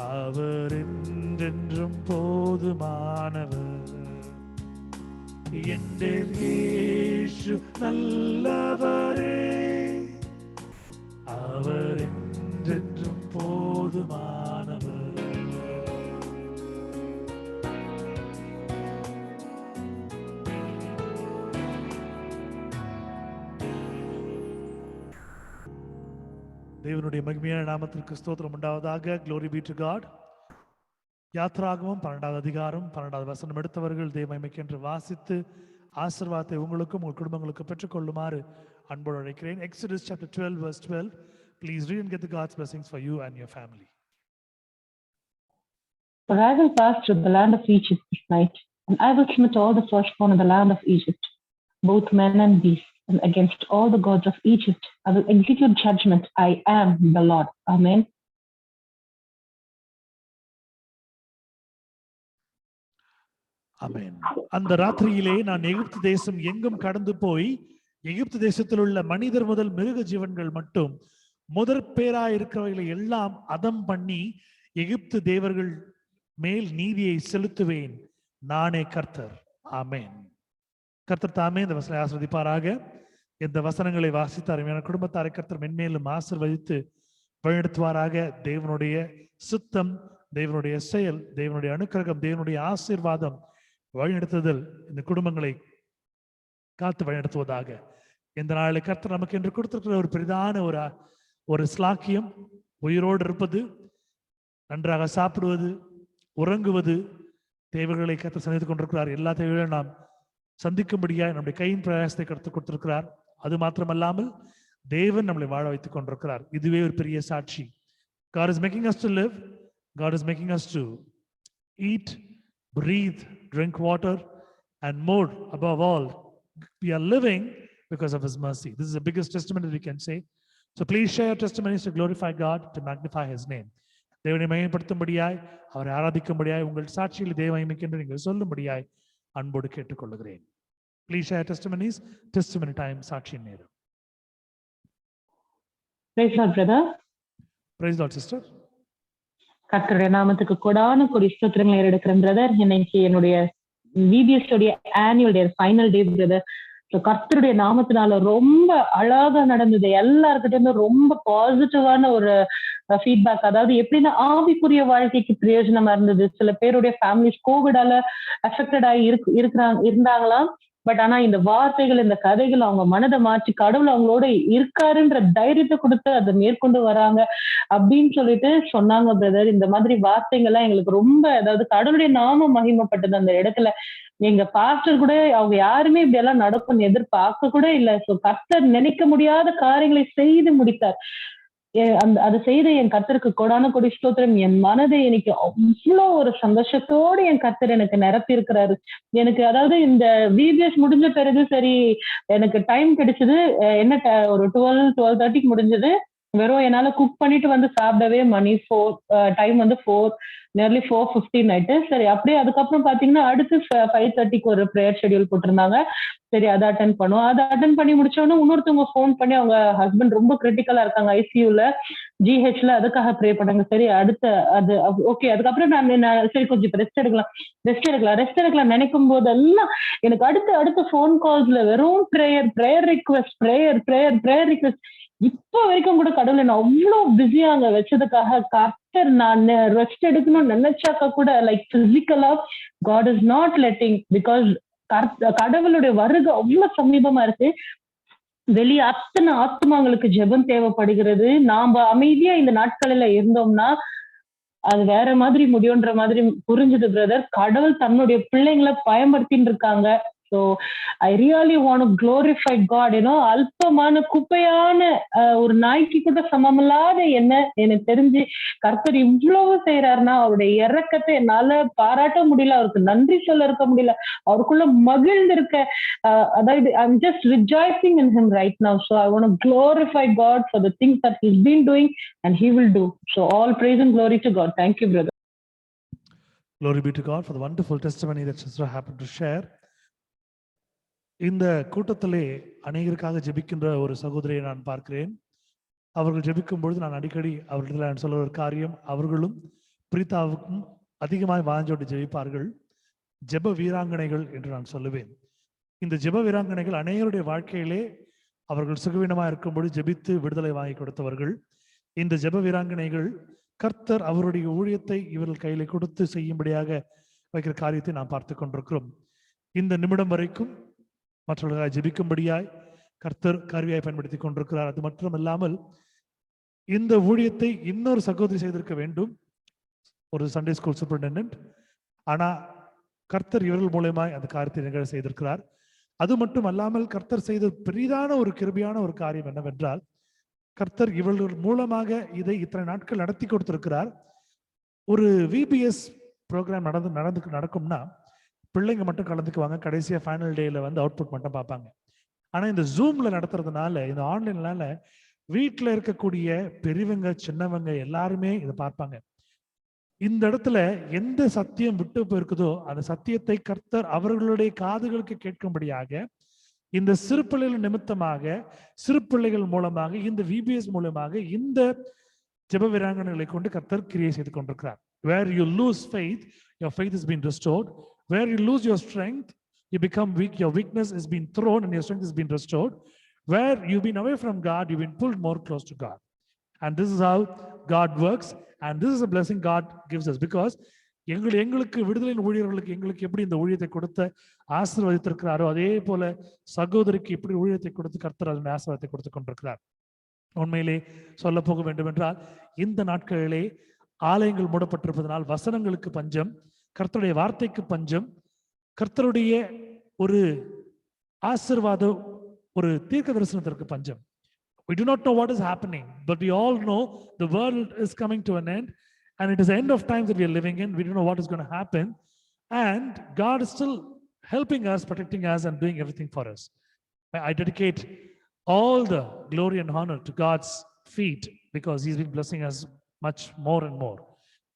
அவர் என்றென்றும் போதுமானவர். எന്റെ യേശു நல்லவரே, அவர் என்றென்றும் போதுமானவர். தேவனுடைய மகிமையான நாமத்திற்கு ஸ்தோத்திரம் உண்டாவதாக. Glory be to God. யாத்ராகமம் 12வது அதிகாரம் 12வது வசனம் எடுத்தவர்கள் தேவ மகிமைக்கென்று வாசித்து ஆசீர்வாதத்தை உங்களுக்கும் உங்கள் குடும்பங்களுக்கும் பெற்றுக்கொள்ளுமாறு அன்போடு அழைக்கிறேன். Exodus chapter 12 verse 12. Please read and get the God's blessings for you and your family. For I will pass through the land of Egypt this night, and I will smite all the firstborn in the land of Egypt, both men and beasts, and against all the gods of Egypt I will execute judgment. I am the Lord. Amen. ஆமென். அந்த ராத்திரியிலே நான் எகிப்து தேசம் எங்கும் கடந்து போய் எகிப்து தேசத்தில் உள்ள மனிதர் முதல் மிருக ஜீவன்கள் மட்டும் முதற் பேராயிருக்கிறவைகளை எல்லாம் அதம் பண்ணி எகிப்து தேவர்கள் மேல் நீதியை செலுத்துவேன். நானே கர்த்தர். ஆமென். கர்த்தர் தாமே இந்த வசனங்களை ஆசீர்வதிப்பாராக. இந்த வசனங்களை வாசித்த அருமையான குடும்பத்தாரை கர்த்தர் மென்மேலும் ஆசீர்வதித்து வழிநடத்துவாராக. தேவனுடைய சுத்தம், தேவனுடைய செயல், தேவனுடைய அனுக்கிரகம், தேவனுடைய ஆசீர்வாதம், வழிநடத்துதல் இந்த குடும்பங்களை காத்து வழிநடத்துவதாக. இந்த நாளில் கர்த்தர் நமக்கு என்று கொடுத்திருக்கிற ஒரு பெரிதான ஒரு ஸ்லாக்கியம், உயிரோடு இருப்பது, நன்றாக சாப்பிடுவது, உறங்குவது, தேவைகளை கர்த்தர் சந்தித்துக் கொண்டிருக்கிறார். எல்லா தேவைகளையும் நாம் சந்திக்கும்படியாய் நம்முடைய கையின் பிரயாசத்தை கருத்து கொடுத்திருக்கிறார். அது மாத்திரமல்லாமல் தேவன் நம்மளை வாழ வைத்துக் கொண்டிருக்கிறார். இதுவே ஒரு பெரிய சாட்சி. God is making us to live. God is making us to eat, breathe, drink water, and more above all, we are living because of His mercy. This is the biggest testimony we can say. So please share your testimonies to glorify God, to magnify His name. தேவனை மகிமைப்படுத்தும்படியாய், அவரை ஆராதிக்கும்படியாய், உங்கள் சாட்சியில் தேவ மகிமைக்கென்று நீங்கள் சொல்லும்படியாய் அன்போடு கேட்டுக்கொள்கிறேன். Please share testimonies. Testimony time, சாட்சியின் நேரம். Praise God, brother. Praise God, sister. கர்த்தருடைய நாமத்துக்கு கொடான கொடி ஸ்தோத்திரங்களை எடுக்கிறேன் பிரதர். இன்னைக்கு என்னுடைய VBS உடைய ஆனுவல் டே ஃபைனல் டே பிரதர். கர்த்தருடைய நாமத்தினால ரொம்ப அழகா நடந்தது. எல்லாருக்கிட்ட இருந்து ரொம்ப பாசிட்டிவான ஒரு ஃபீட்பேக். அதாவது எப்படின்னா ஆவிக்குரிய வாழ்க்கைக்கு பிரயோஜனமா இருந்தது. சில பேருடைய ஃபேமிலிஸ் கோவிடால அஃபெக்டட் ஆகி இருந்தாங்களாம். பட் ஆனா இந்த வார்த்தைகள், இந்த கதைகள் அவங்க மனதை மாற்றி கடவுள் அவங்களோட இருக்காருன்ற தைரியத்தை கொடுத்து அதை மேற்கொண்டு வராங்க அப்படின்னு சொல்லிட்டு சொன்னாங்க பிரதர். இந்த மாதிரி வார்த்தைகள்லாம் எங்களுக்கு ரொம்ப, அதாவது கடவுளுடைய நாமம் மகிமைப்பட்டது அந்த இடத்துல. எங்க பாஸ்டர் கூட அவங்க யாருமே இப்படி எல்லாம் நடக்கும்னு எதிர்பார்க்க கூட இல்லை. ஸோ கர்த்தர் நினைக்க முடியாத காரியங்களை செய்து முடித்தார். அதை செய்த என் கர்த்தருக்கு கொடான கொடி ஸ்தோத்திரம். என் மனதை எனக்கு அவ்வளோ ஒரு சந்தோஷத்தோடு என் கர்த்தர் எனக்கு நிரப்பி இருக்கிறாரு. எனக்கு அதாவது இந்த VBS முடிஞ்ச பிறகு சரி எனக்கு டைம் கிடைச்சது. என்ன ஒரு 12:30 முடிஞ்சது. வெறும் என்னால குக் பண்ணிட்டு வந்து சாப்பிடவே மணி 4, டைம் வந்து 4, நியர்லி 4:15 ஆயிட்டு. சரி அப்படியே அதுக்கப்புறம் பாத்தீங்கன்னா அடுத்து 5:30 ஒரு ப்ரேயர் ஷெட்யூல் போட்டிருந்தாங்க. சரி அதை அட்டன் பண்ணுவோம். அதை அட்டன் பண்ணி முடிச்சோன்னு இன்னொருத்தவங்க ஃபோன் பண்ணி அவங்க ஹஸ்பண்ட் ரொம்ப கிரிட்டிக்கலா இருக்காங்க ICUல, GHல, அதுக்காக ப்ரே பண்ணாங்க. சரி அடுத்த அது ஓகே. அதுக்கப்புறம் நான் சரி கொஞ்சம் ரெஸ்ட் எடுக்கலாம் நினைக்கும் போதெல்லாம் எனக்கு அடுத்த ஃபோன் கால்ஸ்ல வெறும் ப்ரேயர் ரிக்வெஸ்ட். இப்ப வரைக்கும் கூட கடவுளை நான் அவ்வளவு பிஸியா அங்க வச்சதுக்காக கர்த்தர் நான் ரெஸ்ட் எடுக்கணும்னு நினைச்சாக்க கூட லைக் பிசிக்கலா God is not letting, because கடவுளுடைய வருகை அவ்வளவு சமீபமா இருக்கு. வெளியே அத்தனை ஆத்மாங்களுக்கு ஜெபம் தேவைப்படுகிறது. நாம அமைதியா இந்த நாட்களில இருந்தோம்னா அது வேற மாதிரி முடியுன்ற மாதிரி புரிஞ்சுது பிரதர். கடவுள் தன்னுடைய பிள்ளைங்களை பயன்படுத்தின்னு இருக்காங்க. So I really want to glorify God. அல்பமான குப்பையான ஒரு நாய்க்கு கூட சமமில்லாத என்ன எனக்கு தெரிஞ்சு கர்த்தர் இவ்வளவு செய்யறாருன்னா அவருடைய இறக்கத்தை என்னால பாராட்ட முடியல, அவருக்கு நன்றி சொல்ல இருக்க முடியல, அவருக்குள்ள மகிழ்ந்து இருக்க. அதாவது I'm just rejoicing in him right now. So I want to glorify God for the things that he's been doing and he will do. So all praise and glory to God. Thank you, brother. Glory be to God for the wonderful testimony that sister happened to share. இந்த கூட்டத்திலே அநேகருக்காக ஜெபிக்கின்ற ஒரு சகோதரியை நான் பார்க்கிறேன். அவர்கள் ஜெபிக்கும் பொழுது நான் அடிக்கடி அவர்களிடத்தில் நான் சொல்ல ஒரு காரியம், அவர்களும் பிரீதாவுக்கும் அதிகமாய் வாஞ்சோடு ஜெபிப்பார்கள். ஜெப வீராங்கனைகள் என்று நான் சொல்லுவேன். இந்த ஜெப வீராங்கனைகள் அநேகருடைய வாழ்க்கையிலே அவர்கள் சுகவீனமாக இருக்கும்போது ஜெபித்து விடுதலை வாங்கி கொடுத்தவர்கள். இந்த ஜெப வீராங்கனைகள் கர்த்தர் அவருடைய ஊழியத்தை இவர்கள் கையில கொடுத்து செய்யும்படியாக வைக்கிற காரியத்தை நாம் பார்த்து கொண்டிருக்கிறோம். இந்த நிமிடம் வரைக்கும் மற்றவர்களாக ஜெபிக்கும்படியாய் கர்த்தர் கருவியாய் பயன்படுத்தி கொண்டிருக்கிறார். அது மட்டும் இல்லாமல் இந்த ஊழியத்தை இன்னொரு சகோதரி செய்திருக்க வேண்டும், ஒரு சண்டே ஸ்கூல் சூப்பரிண்டெண்டன்ட். ஆனா கர்த்தர் இவர்கள் மூலமாய் அந்த காரியத்தை நிகழ செய்திருக்கிறார். அது மட்டும் அல்லாமல் கர்த்தர் செய்த பெரிதான ஒரு கிருபையான ஒரு காரியம் என்னவென்றால், கர்த்தர் இவர்கள் மூலமாக இதை இத்தனை நாட்கள் நடத்தி கொடுத்திருக்கிறார். ஒரு VBS ப்ரோக்ராம் நடக்கும்னா பிள்ளைங்க மட்டும் கலந்துக்குவாங்க, கடைசியா ஃபைனல் டேல வந்து அவுட்புட் மட்டும் பார்ப்பாங்க. ஆனா இந்த ஜூம்ல நடத்துறதுனால, இந்த ஆன்லைன்னால வீட்டில் இருக்கக்கூடிய பெரியவங்க சின்னவங்க எல்லாருமே இதை பார்ப்பாங்க. இந்த இடத்துல எந்த சத்தியம் விட்டு போயிருக்குதோ அந்த சத்தியத்தை கர்த்தர் அவர்களுடைய காதுகளுக்கு கேட்கும்படியாக இந்த சிறு பிள்ளைகள் நிமித்தமாக, சிறு பிள்ளைகள் மூலமாக, இந்த VBS மூலமாக இந்த ஜெப வீராங்கனைகளை கொண்டு கர்த்தர் கிரியை செய்து கொண்டிருக்கிறார். Where you lose faith, your faith has been restored. Where you lose your strength, you become weak. Your weakness has been thrown and your strength has been restored. Where you've been away from God, you've been pulled more close to God. And this is how God works. And this is a blessing God gives us. Because எங்களுக்கு விடுதலையின் ஊழியர்களுக்கு எங்களுக்கு எப்படி இந்த ஊழியத்தை கொடுத்து ஆசீர்வதித்திருக்கிறாரோ அதே போல சகோதரிக்கு எப்படி ஊழியத்தை கொடுத்து கர்த்தர் அதனுடைய ஆசீர்வாதத்தை கொடுத்து கொண்டிருக்கிறார். உண்மையிலே சொல்ல போக வேண்டும் என்றால், இந்த நாட்களிலே ஆலயங்கள் மூடப்பட்டிருப்பதனால் வசனங்களுக்கு பஞ்சம், கர்த்தருடைய வார்த்தைக்கு பஞ்சம், கர்த்தருடைய ஒரு ஆசீர்வாத ஒரு தீர்க்க தரிசனத்திற்கு பஞ்சம். We do not know what is happening, but we all know the world is coming to an end, and it is the end of times that we are living in. We don't know what is going to happen, and God is still helping us, protecting us, and doing everything for us. I dedicate all the glory and honor to God's feet, because He's been blessing us much more and more.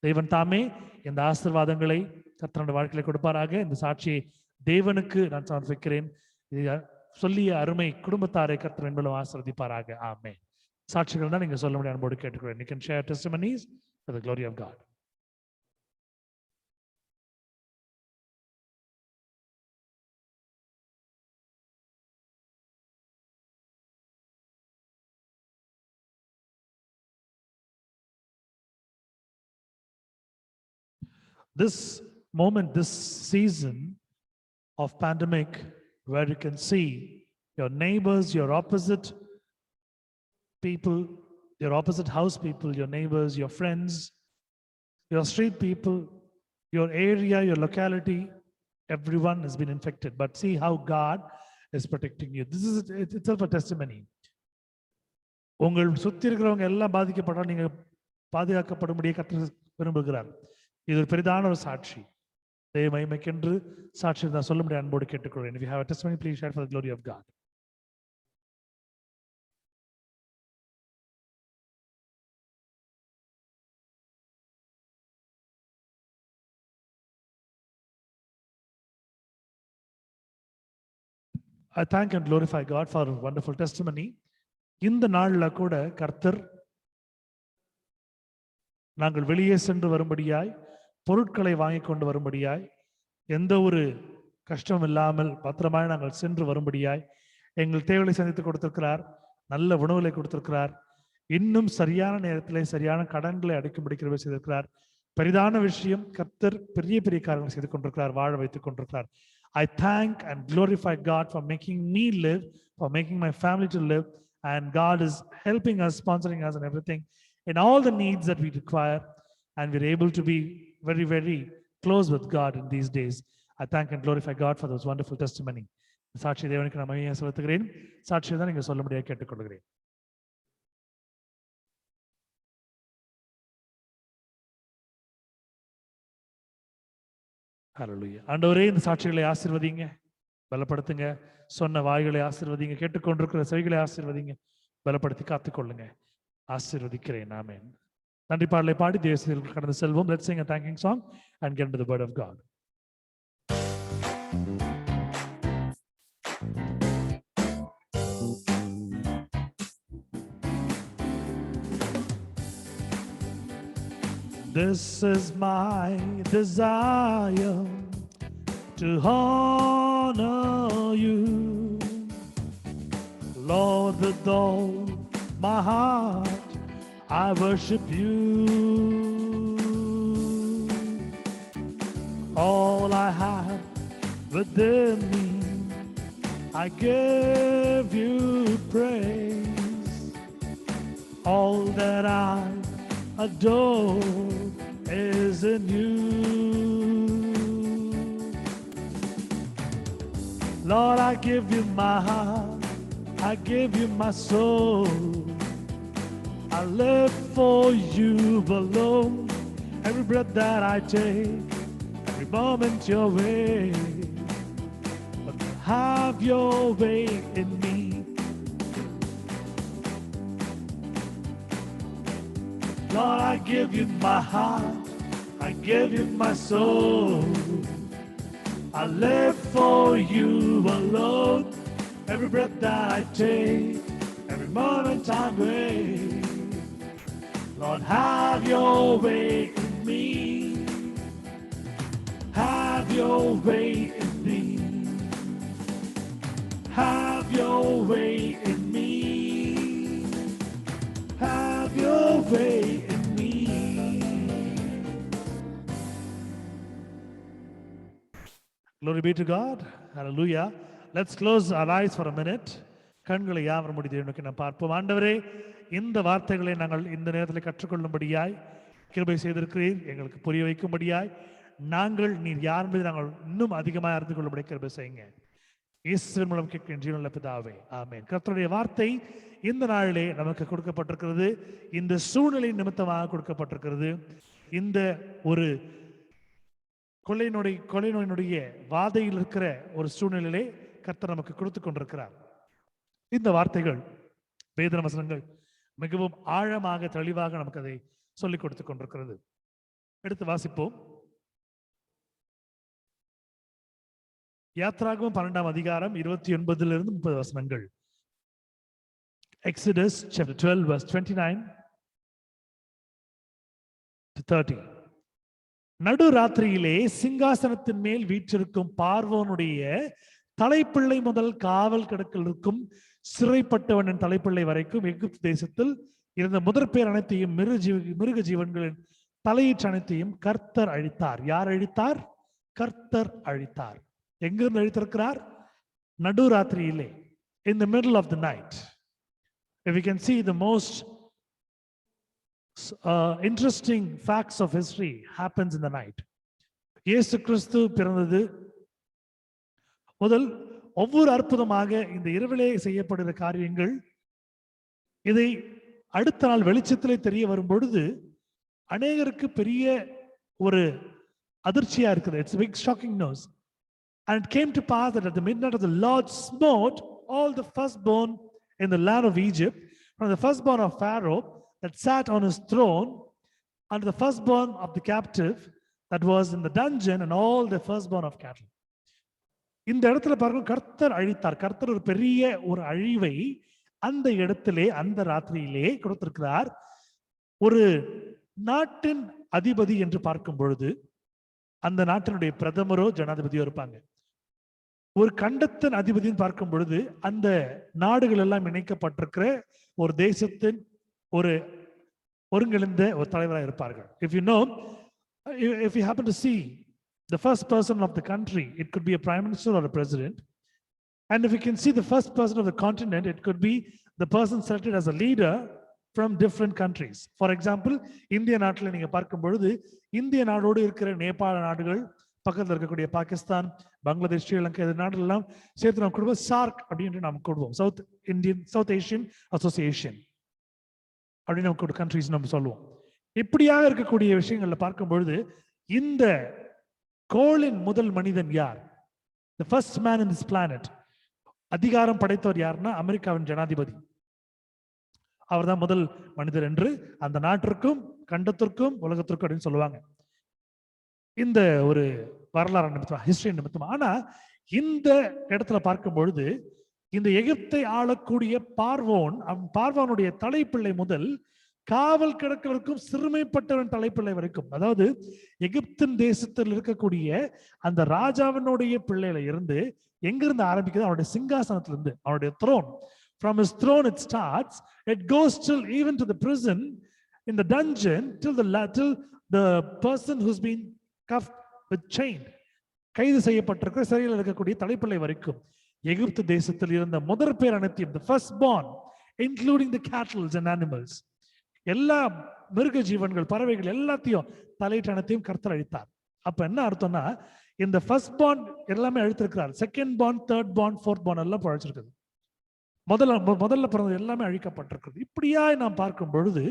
தேவன் தாமே இந்த ஆசீர்வாதங்களை கர்த்தருடைய வாழ்க்கையில கொடுப்பாராக. இந்த சாட்சியை தேவனுக்கு நான் சமர்ப்பிக்கிறேன். சொல்லிய அருமை குடும்பத்தாரை கர்த்தர் என்பதும் ஆசீர்வதிப்பாராக. ஆமென். சாட்சிகள் தான் நீங்க சொல்ல முடியாது, அன்போடு கேட்டுக்கிறேன். You can share testimonies for the glory of God. This moment, this season of pandemic, where you can see your neighbors, your opposite people, your opposite house people, your neighbors, your friends, your street people, your area, your locality, everyone has been infected. But see how God is protecting you. This is itself a testimony. உங்கள் சுத்தி இருக்கிறவங்க எல்லாம் பாதிக்கப்பட்டால் நீங்க பாதுகாக்கப்படும்படியே கர்த்தர் விரும்புகிறார். இது ஒரு பெரிதான ஒரு சாட்சி. தேவ மகிமைக்கென்று சாட்சி நான் சொல்ல முடியாது, அன்போடு கேட்டுக்கொள்கிறேன். If you have a testimony, please share for the glory of God. I thank and glorify God for a wonderful testimony. இந்த நாள்ல கூட கர்த்தர் நாங்கள் வெளியே சென்று வரும்படியாய், பொருட்களை வாங்கி கொண்டு வரும்படியாய், எந்த ஒரு கஷ்டம் இல்லாமல் பத்திரமாய் நாங்கள் சென்று வரும்படியாய் எங்கள் தேவைகளை சந்தித்து கொடுத்திருக்கிறார். நல்ல உணவுகளை கொடுத்திருக்கிறார். இன்னும் சரியான நேரத்திலே சரியான கடன்களை அடைக்கும்படி கிருபை செய்திருக்கிறார். பெரிதான விஷயம், கர்த்தர் பெரிய பெரிய காரியங்களை செய்து கொண்டிருக்கிறார், வாழ வைத்துக் கொண்டிருக்கிறார். I thank and glorify God for making me live, for making my family to live, and God is helping us, sponsoring us and everything in all the needs that we require, and we're able to be very, very close with God in these days. I thank and glorify God for those wonderful testimony. சாட்சி தேவனுக்கு நான் மகிமையை செலுத்துகிறேன். சாட்சியை தான் நீங்க சொல்ல முடியாது கேட்டுக்கொள்கிறேன். ஹல்லேலூயா. ஆண்டவரே, இந்த சாட்சிகளை ஆசீர்வதிங்க, பலப்படுத்துங்க. சொன்ன வாய்களை ஆசீர்வதிங்க, கேட்டுக்கொண்டிருக்கிற செவிகளை ஆசீர்வதிங்க, பலப்படுத்தி காத்துக்கொள்ளுங்க. ஆசீர்வதிக்கிறேன். ஆமென். நன்றி பாடலை பாடி தேவசத்தில் கடந்து செல்வோம். Let's sing a thanking song and get into the word of God. This is my desire to honor you, Lord, with all my heart I worship you. All I have within me, I give you praise. All that I adore is in you. Lord, I give you my heart, I give you my soul. I live for you alone. Every breath that I take, every moment your way. But have your way in me. Lord, I give you my heart, I give you my soul. I live for you alone. Every breath that I take, every moment I wait. Lord, have your way in me. Have your way in me. Have your way in me. Have your way in me. Glory be to God. Hallelujah. Let's close our eyes for a minute. கண்களை யாவர் மூடி தேவனுக்கு நாம் பார்ப்போம். ஆண்டவரே, இந்த வார்த்தைகளை நாங்கள் இந்த நேரத்தில் கற்றுக்கொள்ளும்படியாய் கிருபை செய்திருக்கிறீர். எங்களுக்கு புரிய வைக்கும்படியாய் நாங்கள் நீர் யார் என்பதை நாங்கள் இன்னும் அதிகமாக அறிந்து கொள்ளும்படி கிருபை செய்யுங்க. இயேசுவின் மூலம் கேட்கின்ற ஜீவனுள்ள பிதாவே, ஆமென். கர்த்தருடைய வார்த்தை இந்த நாளிலே நமக்கு கொடுக்கப்பட்டிருக்கிறது. இந்த சூழ்நிலை நிமித்தமாக கொடுக்கப்பட்டிருக்கிறது. இந்த ஒரு கொள்ளை நோயினுடைய வாதையில் இருக்கிற ஒரு சூழ்நிலையிலே கர்த்தர் நமக்கு கொடுத்து கொண்டிருக்கிறார். இந்த வார்த்தைகள், வேதன வசனங்கள் மிகவும் ஆழமாக தெளிவாக நமக்கு அதை சொல்லிக் கொடுத்து கொண்டிருக்கிறது. எடுத்து வாசிப்போம். யாத்ராகமம் 12ஆம் அதிகாரம் 29 30 வசனங்கள். Exodus chapter 12 verse 29 to 30. நடு ராத்திரியிலே சிங்காசனத்தின் மேல் வீற்றிருக்கும் பார்வோனுடைய தலைப்பிள்ளை முதல் காவல் கிடக்கில் இருக்கும் சிறைப்பட்டவனின் தலைப்பிள்ளை வரைக்கும் எகிப்து தேசத்தில் இருந்த முதற்பேர் அனைத்தையும் மிருக ஜீவன்களின் தலையீற்று அனைத்தையும் கர்த்தர் அழித்தார். யார் அழித்தார்? கர்த்தர் அழித்தார். எங்கிருந்து அழித்திருக்கிறார்? நடு ராத்திரியிலே, in the middle of the night. If we can see the most interesting facts of history happens in the night. இயேசு கிறிஸ்து பிறந்தது முதல் ஒவ்வொரு அற்புதமாக இந்த இரவிலே செய்யப்படுகிற காரியங்கள் இதை அடுத்த நாள் வெளிச்சத்திலே தெரிய வரும் பொழுது அநேகருக்கு பெரிய ஒரு அதிர்ச்சியா இருக்குது. It's a big shocking news. And it came to pass that at the midnight of the Lord smote all the firstborn in the land of Egypt, from the firstborn of Pharaoh that sat on his throne, and the firstborn of the captive that was in the dungeon, and all the firstborn of cattle. இந்த இடத்துல பாருங்க, கர்த்தர் அழித்தார். கர்த்தர் ஒரு பெரிய ஒரு அழிவை அந்த இடத்திலே அந்த ராத்திரியிலே கொடுத்திருக்கிறார். ஒரு நாட்டின் அதிபதி என்று பார்க்கும் பொழுது அந்த நாட்டினுடைய பிரதமரோ ஜனாதிபதியோ இருப்பாங்க. ஒரு கண்டத்தின் அதிபதினு பார்க்கும் பொழுது அந்த நாடுகள் எல்லாம் இணைக்கப்பட்டிருக்கிற ஒரு தேசத்தின் ஒரு ஒருங்கிணைந்த ஒரு தலைவராக இருப்பார்கள். If you happen to see the first person of the country, it could be a prime minister or a president. And if you can see the first person of the continent, it could be the person selected as a leader from different countries. For example, இந்திய நாட்டில் நீங்க பார்க்கும் பொழுது இந்திய நாடோடு இருக்கிற நேபாள நாடுகள், பக்கத்துல இருக்கக்கூடிய பாகிஸ்தான், பங்களாதேஷ், ஸ்ரீலங்கா இது நாடுலாம் சேர்த்து நம்ம கொடுப்போம் சார்க் அப்படின்னு நம்ம கொடுப்போம். சவுத் ஏஷியன் அசோசியேஷன் அப்படின்னு நம்ம கண்ட்ரிஸ் நம்ம சொல்லுவோம். இப்படியாக இருக்கக்கூடிய விஷயங்கள்ல பார்க்கும் பொழுது இந்த கோளின் முதல் மனிதன் யார்? The first man in this planet. அதிகாரம் படைத்தவர் யாருன்னா அமெரிக்காவின் ஜனாதிபதி. அவர்தான் முதல் மனிதர் என்று அந்த நாட்டிற்கும் கண்டத்திற்கும் உலகத்திற்கும் அப்படின்னு சொல்லுவாங்க. இந்த ஒரு வரலாறு நிமித்தமா, ஹிஸ்டரி நிமித்தமா. ஆனா இந்த இடத்துல பார்க்கும் பொழுது இந்த எகிப்தை ஆளக்கூடிய பார்வோன், பார்வோனுடைய தலைப்பிள்ளை முதல் காவல் கிடக்கவருக்கும் சிறுமைப்பட்டவன் தலைப்பிள்ளை வரைக்கும், அதாவது எகிப்தின் தேசத்தில் இருக்கக்கூடிய அந்த ராஜாவினுடைய பிள்ளையில இருந்து எங்கிருந்து ஆரம்பிக்குது? அவனுடைய சிங்காசனத்திலிருந்து, அவனுடைய throne. From his throne it starts, it goes till even to the prison, in the dungeon, till the person who's been cuffed with chain, கைது செய்யப்பட்டிருக்கிற சிறையில் இருக்கக்கூடிய தலைப்பிள்ளை வரைக்கும் எகிப்து தேசத்தில் இருந்த முதற் பேர் அனைத்தையும், the first born, including the cattle and animals, எல்லா மிருக ஜீவன்கள், பறவைகள் எல்லாத்தையும் தலையிட்ட அனைத்தையும் கர்த்தர் அழித்தார். அப்ப என்ன அர்த்தம்னா, இந்த ஃபர்ஸ்ட் பார்ன் எல்லாமே அழித்திருக்கிறார். Second born, third born, fourth born எல்லாம் அழிச்சிருக்குது. முதல்ல பிறந்தது எல்லாமே அழிக்கப்பட்டிருக்கிறது. இப்படியாய் நாம் பார்க்கும் பொழுது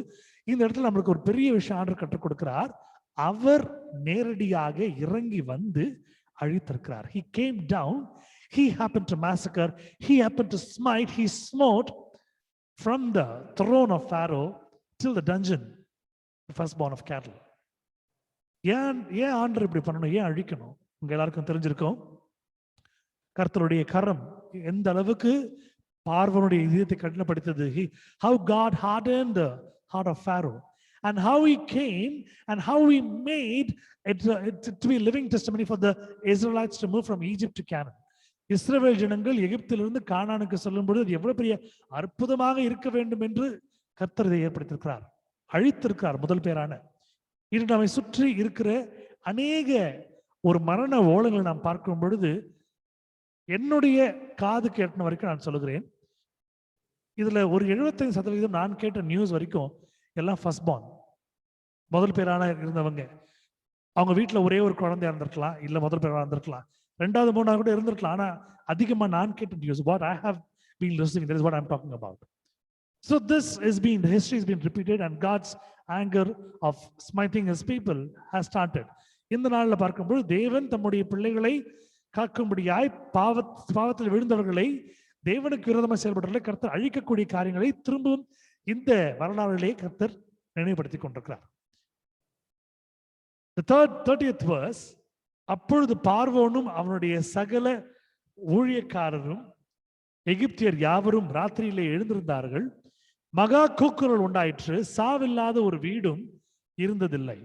இந்த இடத்துல நம்மளுக்கு ஒரு பெரிய விஷயம் ஆண்டவர் கற்றுக் கொடுக்கிறார். அவர் நேரடியாக இறங்கி வந்து அழித்திருக்கிறார். He came down, he happened to massacre, he happened to smite, he smote from the throne of Pharaoh till the dungeon, the firstborn of cattle. ஏன் ஆண்டவர் இப்படி பண்ணணும்? ஏன் அழிக்கணும்? உங்க எல்லாருக்கும் தெரிஞ்சிருக்கும் கர்த்தருடைய கரம் எந்த அளவுக்கு பார்வோனுடைய இதயத்தை கடினப்படுத்தது. How God hardened the heart of Pharaoh, and how he came and how he made it to be a living testimony for the Israelites to move from Egypt to Canaan. இஸ்ரவேல் ஜனங்கள் எகிப்திலிருந்து கானானுக்கு செல்லும் பொழுது அது எவ்வளவு பெரிய அற்புதமாக இருக்க வேண்டும் என்று கர்த்தர் இதை ஏற்படுத்தியிருக்கிறார், அழித்திருக்கிறார் முதல் பேரான. இது நம்மை சுற்றி இருக்கிற அநேக ஒரு மரண ஓலங்களை நாம் பார்க்கும் பொழுது என்னுடைய காது கேட்ட வரைக்கும் நான் சொல்லுகிறேன், இதுல ஒரு 75% நான் கேட்ட நியூஸ் வரைக்கும் எல்லாம் ஃபர்ஸ்ட் பார்ன், முதல் பேரான இருந்தவங்க. அவங்க வீட்டுல ஒரே ஒரு குழந்தையா இருந்திருக்கலாம், இல்ல முதல் பேரான இருந்திருக்கலாம், ரெண்டாவது மூணாவது கூட இருந்திருக்கலாம். ஆனா அதிகமா நான் கேட்ட news, what I have been listening, that is what I'm talking about. So this has been, the history has been repeated, and God's anger of smiting his people has started. இந்த நாள்ல பார்க்கும்போது தேவன் தம்முடைய பிள்ளைகளை காக்கும்படியாய் பாவத்தில் விழுந்தவர்களை, தேவனுக்கு விரோதமாக செயல்படுறவர்களை கர்த்தர் அழிக்கக்கூடிய காரியங்களை திரும்பவும் இந்த வரலாறுகளே கர்த்தர் நினைவுபடுத்திக் கொண்டிருக்கிறார். The 30th verse, அப்பொழுது பார்வோனும் அவனுடைய சகல ஊழியக்காரரும் எகிப்தியர் யாவரும் ராத்திரியிலே எழுந்திருந்தார்கள், மகா கூக்குரல் உண்டாயிற்று, சாவில்லாத ஒரு வீடும் இருந்ததில்லை.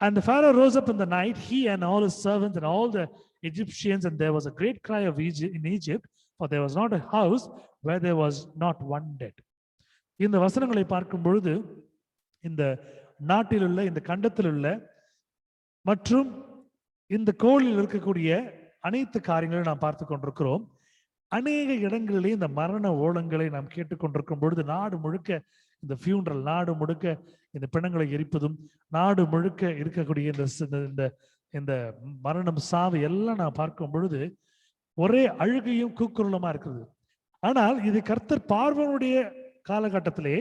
And the Pharaoh rose up in the night, he and all his servants and all the Egyptians, and there was a great cry of in Egypt, for there was not a house where there was not one dead. இந்த வசனங்களை பார்க்கும் பொழுது இந்த நாட்டில் உள்ள, இந்த கண்டத்தில் உள்ள மற்றும் இந்த கோளில் இருக்கக்கூடிய அனைத்து காரியங்களையும் நாம் பார்த்து கொண்டிருக்கிறோம். அநேக இடங்களிலே இந்த மரண ஓலங்களை நாம் கேட்டுக்கொண்டிருக்கும் பொழுது நாடு முழுக்க இந்த ஃபியூனரல், நாடு முழுக்க இந்த பிணங்களை எரிப்பதும், நாடு முழுக்க இருக்கக்கூடிய இந்த இந்த மரணம், சாவு எல்லாம் நான் பார்க்கும் பொழுது ஒரே அழுகையும் கூக்குரலுமா இருக்கிறது. ஆனால் இது கர்த்தர் பார்வோனுடைய காலகட்டத்திலே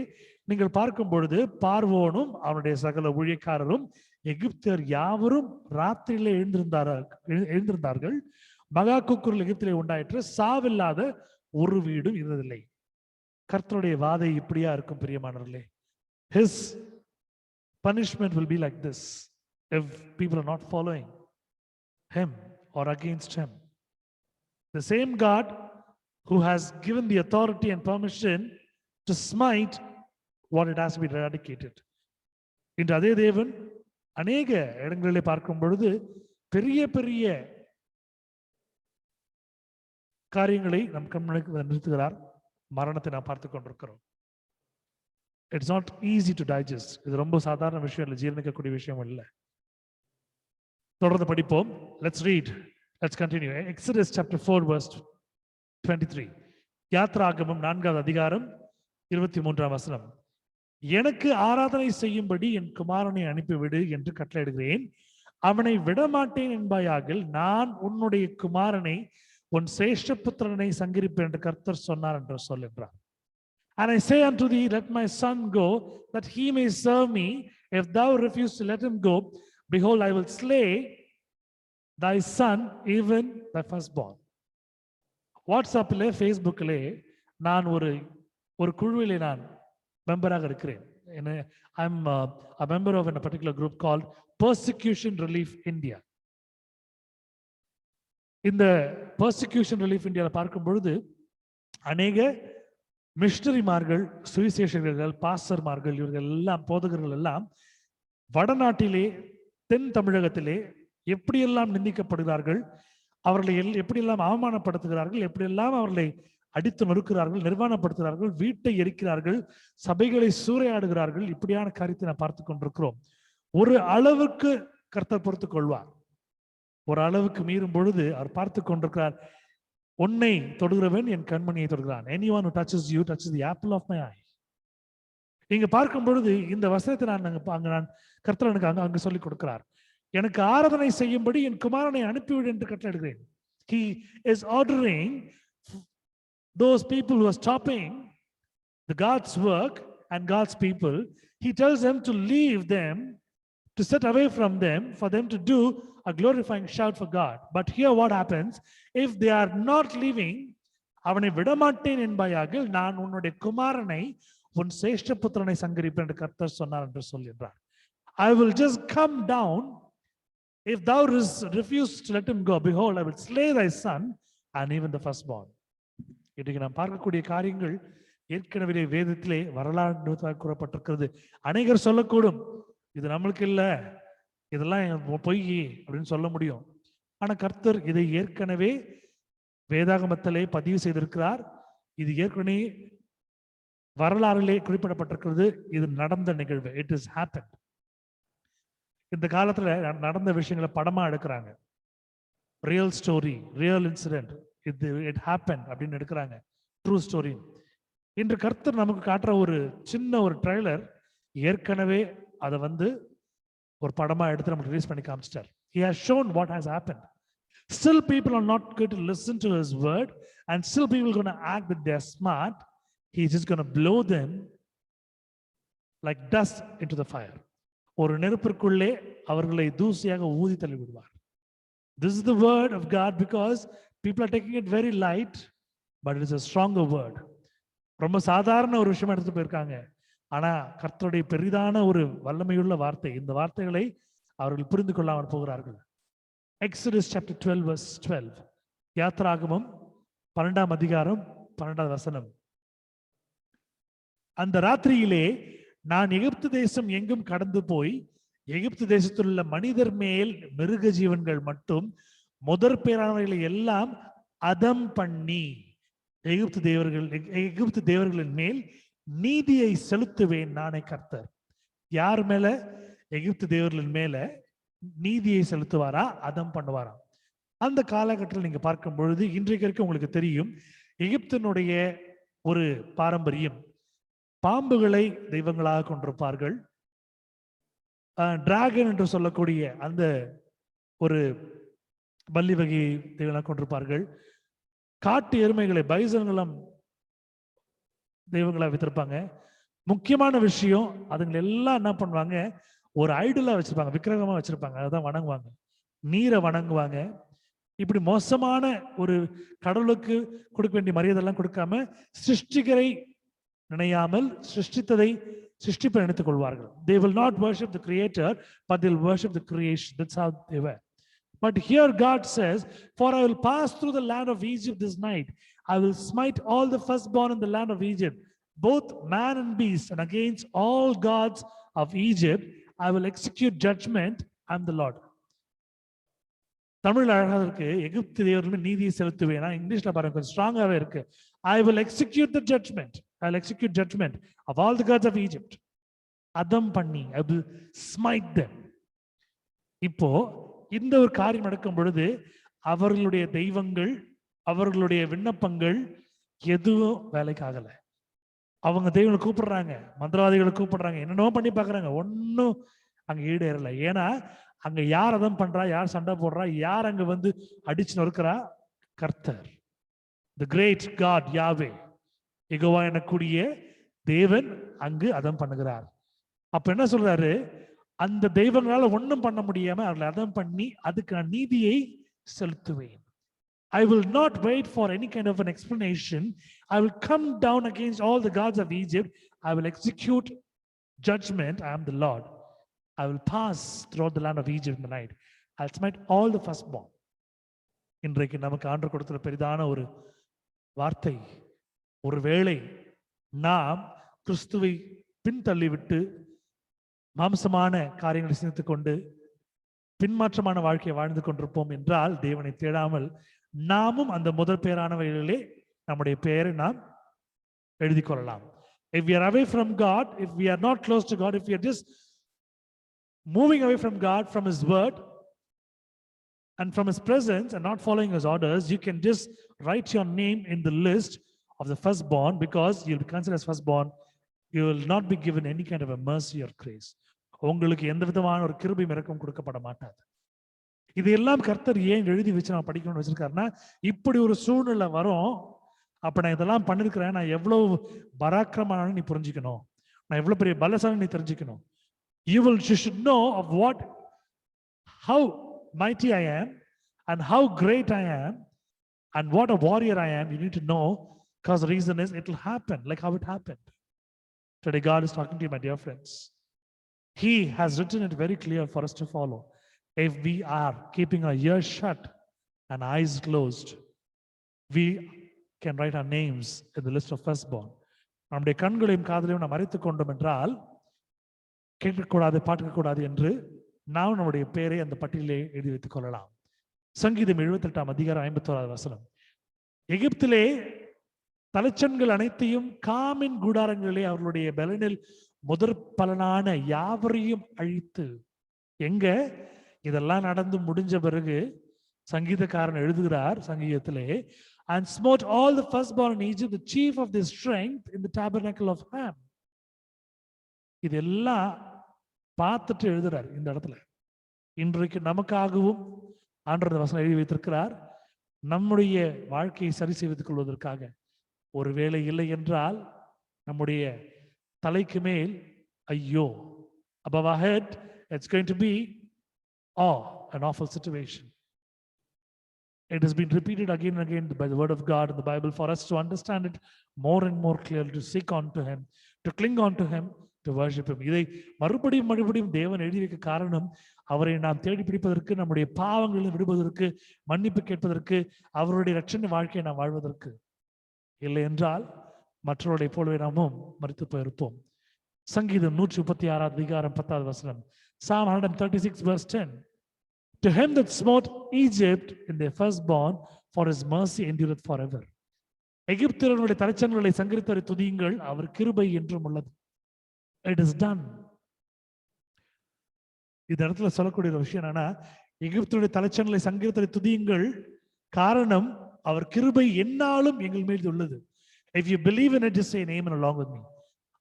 நீங்கள் பார்க்கும் பொழுது பார்வோனும் அவனுடைய சகல ஊழியக்காரரும் எகிப்தியர் யாவரும் ராத்திரியிலே எழுந்திருந்தார்கள், மகா கூக்குரல் எகிப்திலே உண்டாயிற்று, சாவில்லாத ஒரு வீடும் இருந்ததில்லை. கர்த்தருடைய வாதை இப்படியா இருக்கும் பிரியமானவர்களே. His punishment will be like this if people are not following him or against him. The same God who has given the authority and permission to smite what it has to be eradicated. இன்று அதே தேவன் அநேக இடங்களிலே பார்க்கும் பொழுது பெரிய பெரிய காரியங்களை நம் கண்முன்னுக்கு நிறுத்துகிறார். மரணத்தை நாம் பார்த்து கொண்டிருக்கிறோம். It's not easy to digest. இது ரொம்ப சாதாரண விஷயம் இல்லை, ஜீரணிக்கக்கூடிய விஷயம் இல்லை. தொடர்ந்து படிப்போம். Let's read, let's continue. Exodus chapter 4 verse 23. யாத்ராகமம் 4வது அதிகாரம் 23ஆம் வசனம். எனக்கு ஆராதனை செய்யும்படி என் குமாரனை அனுப்பிவிடு என்று கட்டளையிடுகிறேன், அவனை விடமாட்டேன் என்பாயாகில் நான் உன்னுடைய குமாரனை உன் சேஷ்டபுத்திரனை சங்கரிப்பேன் என்று கர்த்தர் சொன்னார் என்று சொல்லுகிறார். And I say unto thee, let my son go, that he may serve me. If thou refuse to let him go, behold, I will slay thy son, even thy firstborn. வாட்ஸ்அப்பிலே ஃபேஸ்புக்கிலே நான் ஒரு குழுவிலே நான் மெம்பராக இருக்கிறேன். I'm a member of a particular group called Persecution Relief India. இந்த Persecution Relief India பார்க்கும் பொழுது அநேக மிஷனரிமார்கள், சுவிசேஷகர்கள், பாஸ்டர்மார்கள், இவர்கள் எல்லாம் போதகர்கள் எல்லாம் வடநாட்டிலே, தென் தமிழகத்திலே எப்படியெல்லாம் நிந்திக்கப்படுகிறார்கள், அவர்களை எப்படியெல்லாம் அவமானப்படுத்துகிறார்கள், எப்படியெல்லாம் அவர்களை அடித்து நொறுக்கிறார்கள், நிர்வாணப்படுத்துகிறார்கள், வீட்டை எரிக்கிறார்கள், சபைகளை சூறையாடுகிறார்கள். இப்படியான காரியத்தை நான் பார்த்து கொண்டிருக்கிறோம். ஒரு அளவுக்கு கர்த்தர் பொறுத்துக் கொள்வார். ஒரு அளவுக்கு மீறும் பொழுது அவர் பார்த்து கொண்டிருக்கிறார். உன்னை தொடுகிறவன் என் கண்மணியை தொடுகிறான். Anyone who touches you touches the apple of my eye. இங்க பார்க்கும் பொழுது இந்த வசனத்தை நான் கர்த்தர் எனக்கு அங்க சொல்லிக் கொடுக்கிறார். எனக்கு ஆராதனை செய்யும்படி என் குமாரனை அனுப்பிவிடு என்று கட்டளையிடுகிறேன். He is ordering those people who are stopping the God's work and God's people. He tells them to leave them, to set away from them, for them to do a glorifying shout for God. But here what happens? If they are not leaving, அவனை விடமாட்டேன் என்பாயாகில் நான் உன்னுடைய குமாரனை உன் சேஷ்டபுத்திரனை சங்கரிப்பேன் என்று கர்த்தர் சொன்னார் என்று சொல்கிறார். I will just come down. If thou refuse to let him go, behold, I will slay thy son and even the firstborn. இன்றைக்கு நாம் பார்க்கக்கூடிய காரியங்கள் ஏற்கனவே வேதத்திலே வரலாறு கூறப்பட்டிருக்கிறது. அநேகர் சொல்லக்கூடும், இது நம்மளுக்கு இல்லை, இதெல்லாம் பொய் அப்படின்னு சொல்ல முடியும். ஆனா கர்த்தர் இதை ஏற்கனவே வேதாகமத்திலே பதிவு செய்திருக்கிறார். இது ஏற்கனவே வரலாறிலே குறிப்பிடப்பட்டிருக்கிறது. இது நடந்த நிகழ்வு. It has happened. இந்த காலத்துல நடந்த விஷயங்களை படமா எடுக்கிறாங்க. Real story, real incident, it happened அப்படின்னு எடுக்கிறாங்க. True story. இன்று கர்த்தர் நமக்கு காட்டுற ஒரு சின்ன ஒரு ட்ரைலர் ஏற்கனவே அதை ஒரு படமா எடுத்து நமக்கு ரிலீஸ் பண்ணி காமிச்சிட்டார். He has shown what has happened. Still people are not going to listen to his word, and still people are going to act that they are smart. He is just going to blow them like dust into the fire. ஒரு நெருப்பிற்குள்ளே அவர்களை தூசியாக ஊதி தள்ளி விடுவார். This is the word of God, because people are taking it very light, but it is a stronger word. ரொம்ப சாதாரண ஒரு விஷயம் எடுத்து போயிருக்காங்க. ஆனா கர்த்தருடைய பெரிதான ஒரு வல்லமையுள்ள வார்த்தை. இந்த வார்த்தைகளை அவர்கள் புரிந்து கொள்ளாமல் போகிறார்கள். Exodus chapter 12 verse 12. யாத்ராகமம் 12ஆம் அதிகாரம் 12ஆவது வசனம். அந்த ராத்திரியிலே நான் எகிப்து தேசம் எங்கும் கடந்து போய் எகிப்து தேசத்தில் உள்ள மனிதர் மேல் மிருக ஜீவன்கள் மட்டும் முதற் பேரானவர்களை எல்லாம் அதம் பண்ணி எகிப்து தேவர்களின் மேல் நீதியை செலுத்துவேன் நானே கர்த்தர். யார் மேல? எகிப்து தேவர்களின் மேல நீதியை செலுத்துவாரா, அதம் பண்ணுவாரா? அந்த காலகட்டத்தில் நீங்க பார்க்கும் பொழுது இன்றைக்கு வரைக்கும் உங்களுக்கு தெரியும், எகிப்தினுடைய ஒரு பாரம்பரியம், பாம்புகளை தெய்வங்களாக கொண்டிருப்பார்கள். டிராகன் என்று சொல்லக்கூடிய அந்த ஒரு பல்லி வகை தெய்வங்களாக கொண்டிருப்பார்கள். காட்டு எருமைகளை, பைசன்களும் தெய்வங்களா வைத்திருப்பாங்க. முக்கியமான விஷயம், அதுங்களை எல்லாம் என்ன பண்ணுவாங்க, ஒரு ஐடலா வச்சிருப்பாங்க, விக்கிரகமா வச்சிருப்பாங்க, அதான் வணங்குவாங்க, நீரை வணங்குவாங்க. இப்படி மோசமான ஒரு கடவுளுக்கு கொடுக்க வேண்டிய மரியாதை எல்லாம் கொடுக்காம சிருஷ்டிகரை நினையாமல் சிருஷ்டிப்பை நினைத்துக் கொள்வார்கள். They will not worship the creator, but they will worship the creation. That's how they were. But here God says, for I will pass through the land of Egypt this night. I will smite all the firstborn in the land of Egypt, both man and beast, and against all gods of Egypt I will execute judgment. I am the Lord. Tamil அழகாக இருக்கு, எகிப்து தேவர்கள் நீதியை செலுத்துவேன். இங்கிலீஷ்ல பாருங்க, கொஞ்சம் ஸ்ட்ராங்காவே இருக்கு. I will execute the judgment. I will execute judgment of all the gods of Egypt. அதம் பண்ணி, I will smite them. இப்போ இந்த ஒரு காரியம் நடக்கும் பொழுது அவர்களுடைய தெய்வங்கள், அவர்களுடைய விண்ணப்பங்கள் எதுவும் வேலைக்கு ஆகல. அவங்க தெய்வங்களை கூப்பிடுறாங்க, மந்திரவாதிகளை கூப்பிடுறாங்க, என்னென்னோ பண்ணி பாக்குறாங்க, ஒன்னும் அங்க ஈடேறல. ஏன்னா அங்க யார் அதம் பண்றா, யார் சண்டை போடுறா, யார் அங்க வந்து அடிச்சு நொறுக்கிறா? கர்த்தர். The great God Yahweh, Jehovah எனக்கூடிய தேவன் அங்கு அதம் பண்ணுகிறார். அப்ப என்ன சொல்றாரு? அந்த தெய்வங்களால ஒண்ணும் பண்ண முடியாம அவர்களை அதம் பண்ணி அதுக்கு நான் நீதியை செலுத்துவேன். I will not wait for any kind of an explanation. I will come down against all the gods of Egypt. I will execute judgment. I am the Lord. I will pass throughout the land of Egypt in the night. I'll smite all the firstborn. இன்றைக்கு நமக்கு ஆண்டவர் கொடுக்கிற பெரிதான ஒரு வார்த்தை, ஒருவேளை நாம் கிறிஸ்துவை பின்தள்ளிவிட்டு மாம்சமான காரியங்களை சிந்தித்துக் கொண்டு பின்மாற்றமான வாழ்க்கையை வாழ்ந்து கொண்டிருப்போம் என்றால், தேவனை தேடாமல் நாமும் அந்த முதல் பேரானவைகளிலே நம்முடைய பெயரை நாம் எழுதி கொள்ளலாம். If we are away from God, if we are not close to God, if we are just moving away from God, from His word and from His presence and not following His orders, you can just write your name in the list of the firstborn, because you'll be considered as firstborn. You will not be given any kind of a mercy or grace. உங்களுக்கு எந்த விதமான ஒரு கிருபை இரக்கம் கொடுக்கப்பட மாட்டாது. இதெல்லாம் கர்த்தர் ஏன் எழுதி வச்சு நான் படிக்கணும்னு வச்சிருக்காருன்னா, இப்படி ஒரு சூழ்நிலை வரும், அப்ப நான் இதெல்லாம் பண்ணிருக்கிறேன், நான் எவ்வளவு பராக்கிரமான நீ புரிஞ்சுக்கணும், நான் எவ்வளவு பெரிய பலசாலி நீ தெரிஞ்சுக்கணும். You should know of how mighty I am and how great I am and what a warrior I am. You need to know, because the reason is it will happen like how it happened. Today God is talking to you, my dear friends. He has written it very clear for us to follow. If we are keeping our ears shut and eyes closed, we can write our names in the list of firstborn. நம்முடைய கண்களையும் காதலையும் நாம் மறைத்துக் கொண்டோம் என்றால், கேட்கக்கூடாது பார்க்கக்கூடாது என்று நாம் நம்முடைய பெயரை அந்த பட்டியலே எழுதி வைத்துக் கொள்ளலாம். சங்கீதம் 78 அதிகாரம் 51 வசனம். எகிப்திலே தலைச்சன்கள் அனைத்தையும் காமின் கூடாரங்களிலே அவர்களுடைய பலனில் முதற் பலனான யாவரையும் அழித்து, எங்க இதெல்லாம் நடந்து முடிஞ்ச பிறகு சங்கீதக்காரன் எழுதுகிறார் சங்கீதத்திலே, and smote all the firstborn in Egypt, the chief of their strength in the tabernacle of Ham. இதெல்லாம் பார்த்துட்டு எழுதுறார் இந்த இடத்துல. இன்றைக்கு நமக்காகவும் ஆண்டவர் வசனம் எழுதி வைத்திருக்கிறார். நம்முடைய வாழ்க்கையை சரி செய்து கொள்வதற்காக. ஒருவேளை இல்லை என்றால் நம்முடைய தலைக்கு மேல் ஐயோ, above our head it's going to be an awful situation. It has been repeated again and again by the word of God in the Bible for us to understand it more and more clearly, to seek on to Him, to cling on to Him, to worship Him. இதை மறுபடியும் தேவன் எழுதி வைக்க காரணம், அவரை நாம் தேடி பிடிப்பதற்கு, நம்முடைய பாவங்களை விடுவதற்கு, மன்னிப்பு கேட்பதற்கு, அவருடைய இரட்சண வாழ்க்கையை நாம் வாழ்வதற்கு. இல்லை என்றால் மற்றவருடைய போலவே நாமும் மரித்து போயிருப்போம். சங்கீதம் 136 அதிகாரம் 10 வசனம். Psalm 136 verse 10. To him that smote Egypt in their firstborn, for his mercy endureth forever. எகிப்தியர்களுடைய தலைச்சன்களை சங்கரித்தவரை துதியுங்கள், அவர் கிருபை என்றும் உள்ளது. It is done. இந்த இடத்துல சொல்லக்கூடிய ஒரு விஷயம் என்னன்னா, எகிப்தியருடைய தலைச்சன்களை சங்கரித்தவரை துதியுங்கள், காரணம் அவர் கிருபை என்னாலும் எங்கள் மீது உள்ளது. If you believe in it, just say an amen along with me.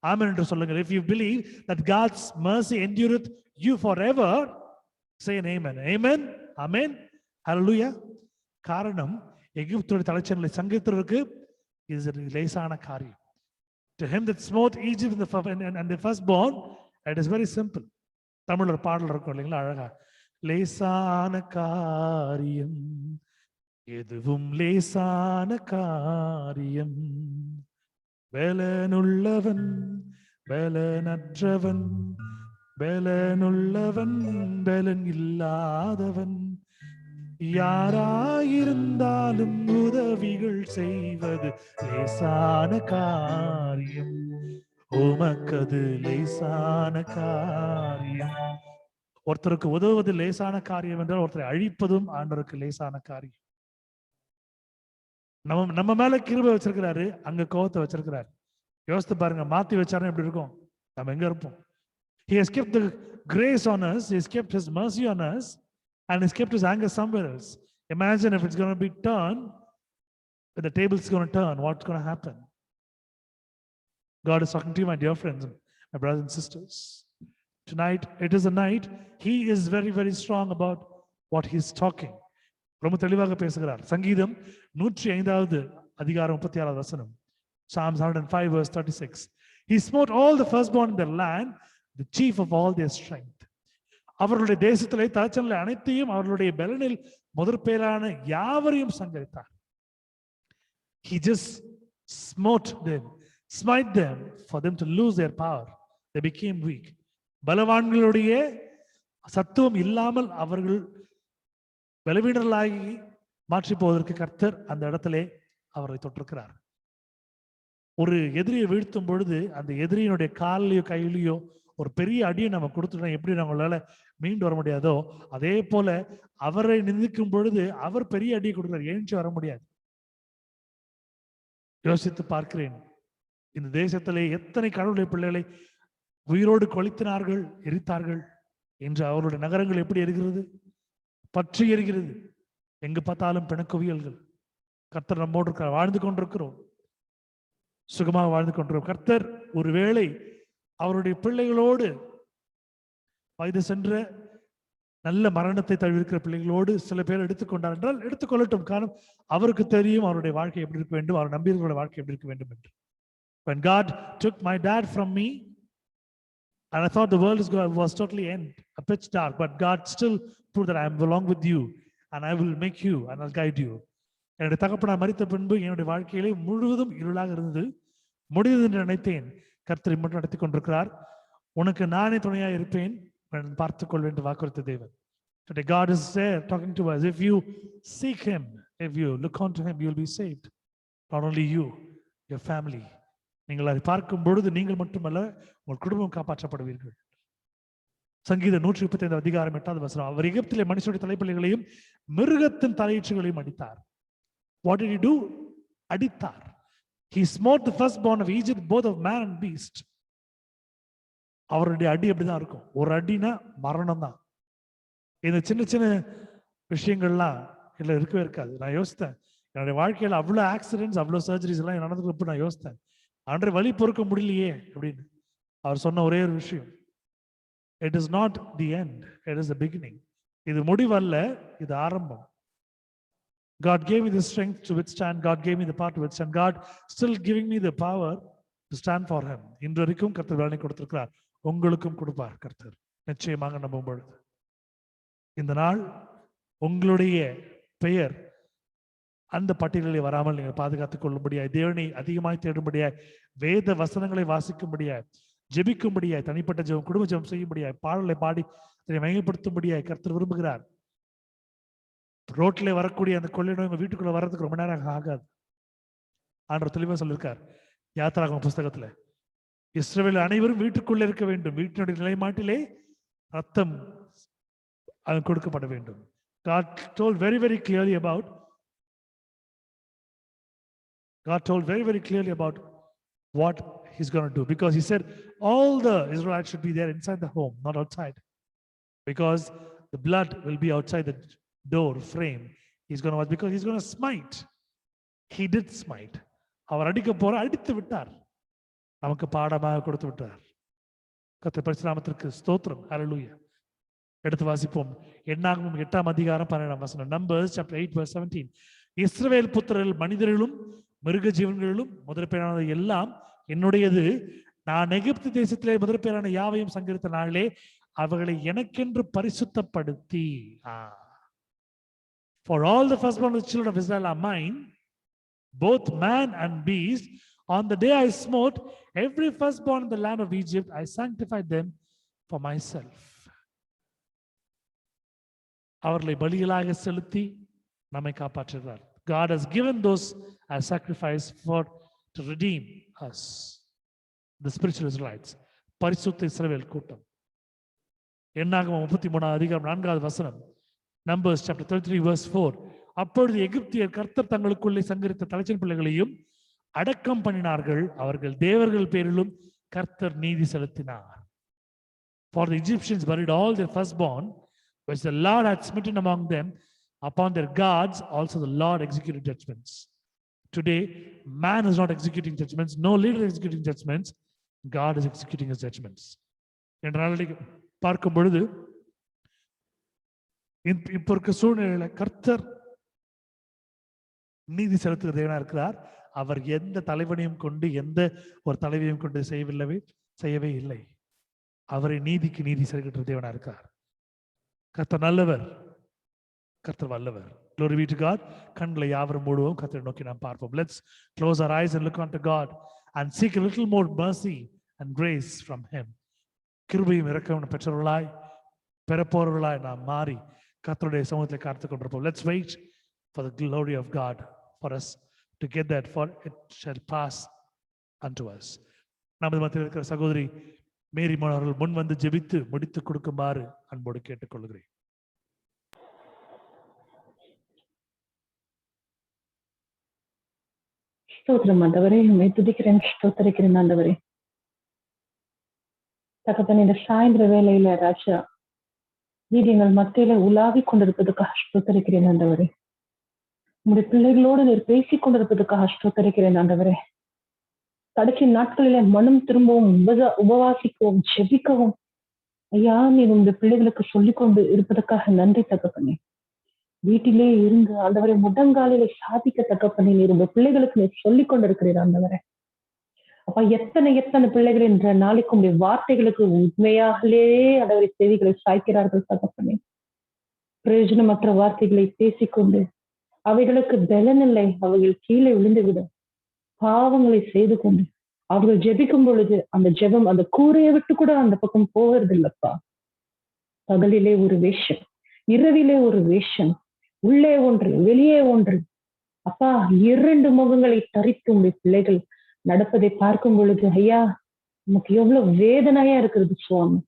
Amen என்று சொல்லுங்கள். If you believe that God's mercy endureth you forever, say an amen. Amen. Amen. Hallelujah. காரணம், எகிப்துடைய தலைச்சன்களை சங்கரித்தவருக்கு இது லேசான காரியம். To him that smote Egypt and the firstborn, it is very simple. தமிழ்ல ஒரு பாடல் இருக்கும் இல்லைங்களா, அழகா, லேசான காரியம் எதுவும் லேசான காரியம், பலனுள்ளவன் பலனற்றவன், பலனுள்ளவன் பலன் இல்லாதவன், யாராயிருந்தாலும் உதவிகள் செய்வது லேசான காரியம், உமக்கது லேசான காரியம். ஒருத்தருக்கு உதவுவது லேசான காரியம் என்றால், ஒருத்தரை அழிப்பதும் ஆண்டவருக்கு லேசான காரியம். நம்ம மேல கிருபை வச்சிருக்கிறாரு, அங்க கோபத்தை வச்சிருக்கிறாரு. யோசித்து பாருங்க, மாத்தி வச்சாருன்னா எப்படி இருக்கும், நம்ம எங்க இருப்போம்? He has kept the grace on us, he has kept his mercy on us, and he has kept his anger somewhere else. Imagine if it's going to be turned, if the table's going to turn, what's going to happen? God is talking to you, my dear friends, my brothers and sisters. Tonight, it is a night. He is very, very strong about what he is talking. ரொம்ப தெளிவாக பேசுகிறார். சங்கீதம் 105வது அதிகாரம் 36வது வசனம். Psalms 105 verse 36. He smote all the firstborn in their land, the chief of all their strength. அவர்களுடைய தேசத்திலே தலைச்சனிலே அனைத்தையும் அவர்களுடைய பலனில் முதற்பேரான யாவரையும் சங்கரித்தார். He just smote them, smite them for them to lose their power. They became weak. பலவான்களுடைய சத்துவம் இல்லாமல் அவர்கள் பலவீனர்களாகி மாற்றி போவதற்கு கர்த்தர் அந்த இடத்திலே அவரை தொட்டிருக்கிறார். ஒரு எதிரியை வீழ்த்தும் பொழுது அந்த எதிரியினுடைய காலிலையோ கையிலையோ ஒரு பெரிய அடியை நம்ம கொடுத்துட்டோம், எப்படி நம்மளால மீண்டு வர முடியாதோ அதே போல அவரை நிந்திக்கும் பொழுது அவர் பெரிய அடியை கொடுக்கிறார், எழுந்து வர முடியாது. யோசித்து பார்க்கிறேன், இந்த தேசத்திலே எத்தனை கடவுளுடைய பிள்ளைகளை உயிரோடு கொளுத்தினார்கள், எரித்தார்கள். இன்று அவருடைய நகரங்கள் எப்படி எரிகிறது, பற்றி எரிகிறது. எங்கு பார்த்தாலும் பிணக்குவியல்கள். கர்த்தர் நம்மோடு இருக்கிறார், வாழ்ந்து கொண்டிருக்கிறோம், சுகமாக வாழ்ந்து கொண்டிருக்கிறோம். கர்த்தர் ஒருவேளை அவருடைய பிள்ளைகளோடு வயது சென்ற நல்ல மரணத்தை தழுவிருக்கிற பிள்ளைகளோடு சில பேர் எடுத்துக்கொண்டார் என்றால் எடுத்துக்கொள்ளட்டும். காரணம் அவருக்கு தெரியும் அவருடைய வாழ்க்கை எப்படி இருக்க வேண்டும், அவர் நம்பியவர்களுடைய வாழ்க்கை எப்படி இருக்க வேண்டும் என்று. When God took my dad from me and I thought the world was totally end, a pitch dark, but God still proved that I am along with you and I will make you and I'll guide you. என்னுடைய தகப்பனார் மரித்த பின்பு என்னுடைய வாழ்க்கையிலே முழுவதும் இருளாக இருந்தது, முடிந்தது என்று நினைத்தேன். கர்த்தரை மட்டும் நடத்தி கொண்டிருக்கிறார். உனக்கு நானே துணையாக இருப்பேன், பார்த்துக் கொள்வேன் என்று வாக்குறுத்த தேவன். Today God is there talking to us. If you seek him, if you look onto him, you will be saved. Not only you, your family. நீங்கள் அதை பார்க்கும் பொழுது நீங்கள் மட்டுமல்ல உங்கள் குடும்பம் காப்பாற்றப்படுவீர்கள். சங்கீதம் 135 அதிகாரம் 8வது வசனம். அவர் எகிப்திலே மனுஷனுடைய தலைப்பிள்ளைகளையும் மிருகத்தின் தலையீற்றுகளையும் அடித்தார். What did he do? அடித்தார். He smote the firstborn of Egypt, both of man and beast. அவருடைய அடி அப்படிதான் இருக்கும். ஒரு அடினா மரணம் தான். இந்த சின்ன சின்ன விஷயங்கள்லாம் இல்லை இருக்கவே இருக்காது. நான் யோசித்தேன், என்னுடைய வாழ்க்கையில் அவ்வளோ ஆக்சிடென்ட்ஸ், அவ்வளோ சர்ஜரிஸ் எல்லாம் நடந்துக்கிறப்ப நான் யோசித்தேன், அன்றை வலி பொறுக்க முடியலையே அப்படின்னு. அவர் சொன்ன ஒரே ஒரு விஷயம், it is not the end, it is the beginning. இது முடிவல்ல, இது ஆரம்பம். God gave me the strength to withstand. God gave me the power to withstand. God still giving me the power to stand for him. இன்று வரைக்கும் கர்த்தர் வேலை கொடுத்திருக்கிறார், உங்களுக்கும் கொடுப்பார் கர்த்தர் நிச்சயமாக நம்பும் பொழுது. இந்த நாள் உங்களுடைய பெயர் அந்த பட்டியலில் வராமல் நீங்கள் பாதுகாத்துக் கொள்ளும்படியாய், தேவனை அதிகமாய் தேடும்படியாய், வேத வசனங்களை வாசிக்கும்படியாய், ஜெபிக்கும்படியாய், தனிப்பட்ட ஜெபம், குடும்ப ஜெபம் செய்யும்படியாய், பாடலை பாடி அதை மையப்படுத்தும்படியாய் கர்த்தர் விரும்புகிறார். ரோட்ல வரக்கூடிய அந்த கொள்ளை நோய் வீட்டுக்குள்ள வர்றதுக்கு ரொம்ப நேரம் ஆகாது. ஆண்டவர் தெளிவா சொல்லியிருக்கார் யாத்திராகம புஸ்தகத்துல, இஸ்ரவேல் அனைவரும் வீட்டுக்குள்ள இருக்க வேண்டும், வீட்டினுடைய நிலைமாட்டிலே ரத்தம் கொடுக்கப்பட வேண்டும். God told very very clearly about what he's going to do, because he said all the Israelites should be there inside the home, not outside, because the blood will be outside the door frame. He's going to watch, because he's going to smite. He did smite. அவர் அடிக்க போற அடித்து விட்டார், நமக்கு பாடமாக கொடுத்து விட்டார். கர்த்தர் பரிசுத்த நாமத்திற்கு ஸ்தோத்திரம். ஹல்லேலூயா. எடுத்து வாசிப்போம். என்னாகமம் 8ஆம் அதிகாரம் 12ஆம் வசனம். Numbers chapter 8 verse 17. இஸ்ரவேல் புத்திரர்கள் மனிதர்களும் மிருக ஜீவன்களிலும் முதற்பேரானது எல்லாம் என்னுடையது. நான் எகிப்து தேசத்திலே முதற்பேரான யாவையும் சங்கரித்த நாளிலே அவர்களை எனக்கென்று பரிசுத்தப்படுத்தி. For all the firstborn of the children of Israel are mine, both man and beast. On the day I smote every firstborn in the land of Egypt, I sanctified them for myself. அவர்களை பலிகளாக செலுத்தி நம்மை காப்பாற்றுகிறார். God has given those as sacrifice to redeem us, the spiritual Israelites. பரிசுத்த இஸ்ரவேல் கூட்டம். என்னாகமம் 33ஆம் அதிகாரம் 4வது வசனம். Numbers chapter 33 verse 4. அப்பொழுது எகிப்தியர் கர்த்தர் தங்களுக்குள்ளே சங்கரித்த தலைச்சன் பிள்ளைகளையும் அடக்கம் பண்ணினார்கள், அவர்கள் தேவர்கள் பேரிலும் கர்த்தர் நீதி செலுத்தினார். For the Egyptians buried all their firstborn, which the Lord had smitten among them, upon their gods also the Lord executed judgments. Today, man is not executing judgments, no leader is executing judgments, God is executing his judgments. என்ற நாளைக்கு பார்க்கும் பொழுது இப்ப இருக்க சூழ்நிலையில கர்த்தர் நீதி செலுத்துகிற தேவனா இருக்கிறார். அவர் எந்த தலைவனையும் கொண்டு எந்த ஒரு தலைவியையும் கொண்டு செய்யவே இல்லை. அவரை நீதிக்கு நீதி செலுத்துகிற தேவனா இருக்கிறார். கர்த்தர் நல்லவர், கர்த்தர் வல்லவர். Glory be to God. கண்களை யாவரும் மூடுவோம், கர்த்தரை நோக்கி நாம் பார்ப்போம். Let's close our eyes and look unto God and seek a little more mercy and grace from him. கிருபையும் இரக்கமும் பெற்றவர்களாய் பெறப்போறவர்களாய் நாம் மாறி கர்த்தருடைய சமூகத்தை காத்துக் கொண்டிருப்போம். Let's wait for the glory of God for us to get that, for it shall pass unto us. நமது மத்தியில் இருக்கிற சகோதரி மேரி மோன் அவர்கள் முன் வந்து ஜெபித்து முடித்து கொடுக்குமாறு அன்போடு கேட்டுக்கொள்கிறேன். ஸ்தோத்திரம் ஆண்டவரே, உம்மை துதிக்கிறேன், ஸ்தோத்திரிக்கிறேன் ஆண்டவரே. தகப்பன், இந்த சாயந்திர வேளையில ராஜா நீர் எங்கள் மத்தியில உலாவி கொண்டிருப்பதுக்காக ஸ்தோத்திரிக்கிறேன் ஆண்டவரே. உங்களுடைய பிள்ளைகளோடு நீர் பேசிக் கொண்டிருப்பதுக்காக ஸ்தோத்திரிக்கிறேன் ஆண்டவரே. கடைசி நாட்களில மனம் திரும்பவும் உபவாசிக்கவும் ஜெபிக்கவும் ஐயா நீர் உங்களுடைய பிள்ளைகளுக்கு சொல்லிக் கொண்டு இருப்பதற்காக நன்றி தகப்பனே. வீட்டிலே இருந்து ஆண்டவரை முடங்காலிலே சாதிக்க தகப்பனே நீர் உங்க பிள்ளைகளுக்கு நீர் சொல்லிக் கொண்டிருக்கிறீர் ஆண்டவரே. அப்ப எத்தனை பிள்ளைகள் என்ற நாளைக்கு உங்களுடைய வார்த்தைகளுக்கு உண்மையாகலே ஆண்டவரை செவிகளை சாய்க்கிறார்கள் தகப்பனே. பிரயோஜனமற்ற வார்த்தைகளை பேசிக்கொண்டு அவைகளுக்கு பலனில்லை, அவைகள் கீழே விழுந்துவிடும். பாவங்களை செய்து கொண்டு அவர்கள் ஜெபிக்கும் பொழுது அந்த ஜெபம் அந்த கூரையை விட்டு கூட அந்த பக்கம் போவது இல்லப்பா. பகலிலே ஒரு வேஷம், இரவிலே ஒரு வேஷம், உள்ளே ஒன்று வெளியே ஒன்று. அப்பா, 2 முகங்களை தரித்து உங்களுடைய பிள்ளைகள் நடப்பதை பார்க்கும் பொழுது ஐயா நமக்கு எவ்வளவு வேதனையா இருக்கிறது சுவாமி.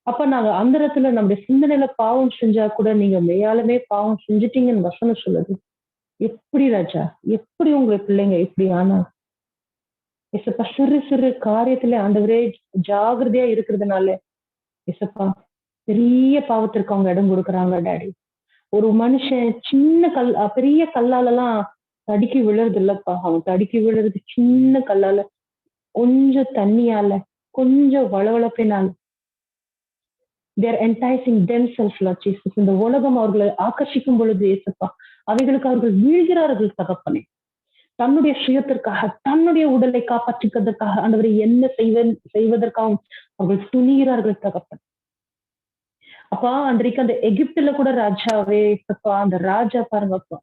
அப்ப நாங்க அந்த இடத்துல நம்முடைய சிந்தனையில பாவம் செஞ்சா கூட நீங்க மெய்யாலுமே பாவம் செஞ்சுட்டீங்கன்னு வசனம் சொல்லுது. எப்படி ராஜா, எப்படி உங்களை பிள்ளைங்க எப்படி ஆனா எசப்பா சிறு சிறு காரியத்துல ஆண்டவரே ஜாகிரதையா இருக்கிறதுனால எசப்பா பெரிய பாவத்திற்கு அவங்க இடம் கொடுக்குறாங்க டாடி. ஒரு மனுஷன் சின்ன பெரிய கல்லாலெல்லாம் தடுக்கி விழுறது இல்லப்பா. அவன் தடுக்கி விழுறது சின்ன கல்லால, கொஞ்சம் தண்ணியால, கொஞ்சம் வளவளப்பினால. They're enticing themselves, Lord Jesus. இந்த உலகம் அவர்களை ஆக்கர்ஷிக்கும் பொழுது ஏசப்பா அவைகளுக்கு அவர்கள் வீழ்கிறார்கள் தகப்பனே. தன்னுடைய சுயத்திற்காக, தன்னுடைய உடலை காப்பாற்றிக்கிறதுக்காக ஆண்டவரை என்ன செய்வதற்காகவும் அவர்கள் துணிகிறார்கள் தகப்பன். அப்பா அன்றைக்கு அந்த எகிப்துல கூட ராஜாவே ஏசப்பா, அந்த ராஜா பாருங்கப்பா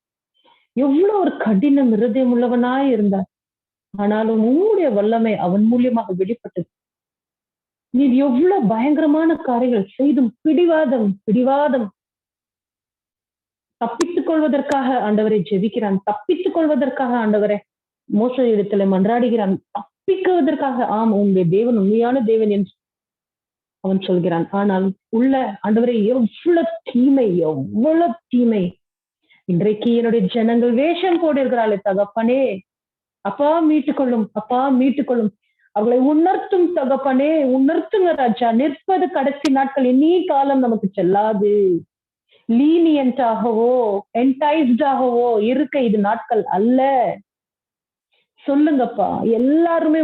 எவ்வளவு ஒரு கடினம் இருதயம் உள்ளவனாய் இருந்தார். ஆனாலும் உங்களுடைய வல்லமை அவன் மூலியமாக வெளிப்பட்டது. நீ எவ்வளவு பயங்கரமான காரியங்கள் செய்தும் பிடிவாதம் தப்பித்துக் கொள்வதற்காக ஆண்டவரை ஜெபிக்கிறான், தப்பித்துக் கொள்வதற்காக ஆண்டவரை மோச இடத்துல மன்றாடுகிறான், தப்பிக்குவதற்காக. ஆம், உங்களுடைய தேவன் உண்மையான தேவன் என்று அவன் சொல்கிறான். ஆனால் உள்ள ஆண்டவரை எவ்வளவு தீமை இன்றைக்கு என்னுடைய ஜனங்கள் வேஷம் போடுகிறாளே தகப்பனே. அப்பா மீட்டுக்கொள்ளும், அப்பா மீட்டுக்கொள்ளும், அவர்களை உணர்த்தும் தகப்பனே, உணர்த்துங்க ராஜா. நிற்பது கடைசி நாட்கள், இனி காலம் நமக்கு செல்லாது. லீனியன்டாகவோ என்டைஸ்டாகவோ இருக்க இது நாட்கள் அல்ல. சொல்லுங்கப்பா, எல்லாருமே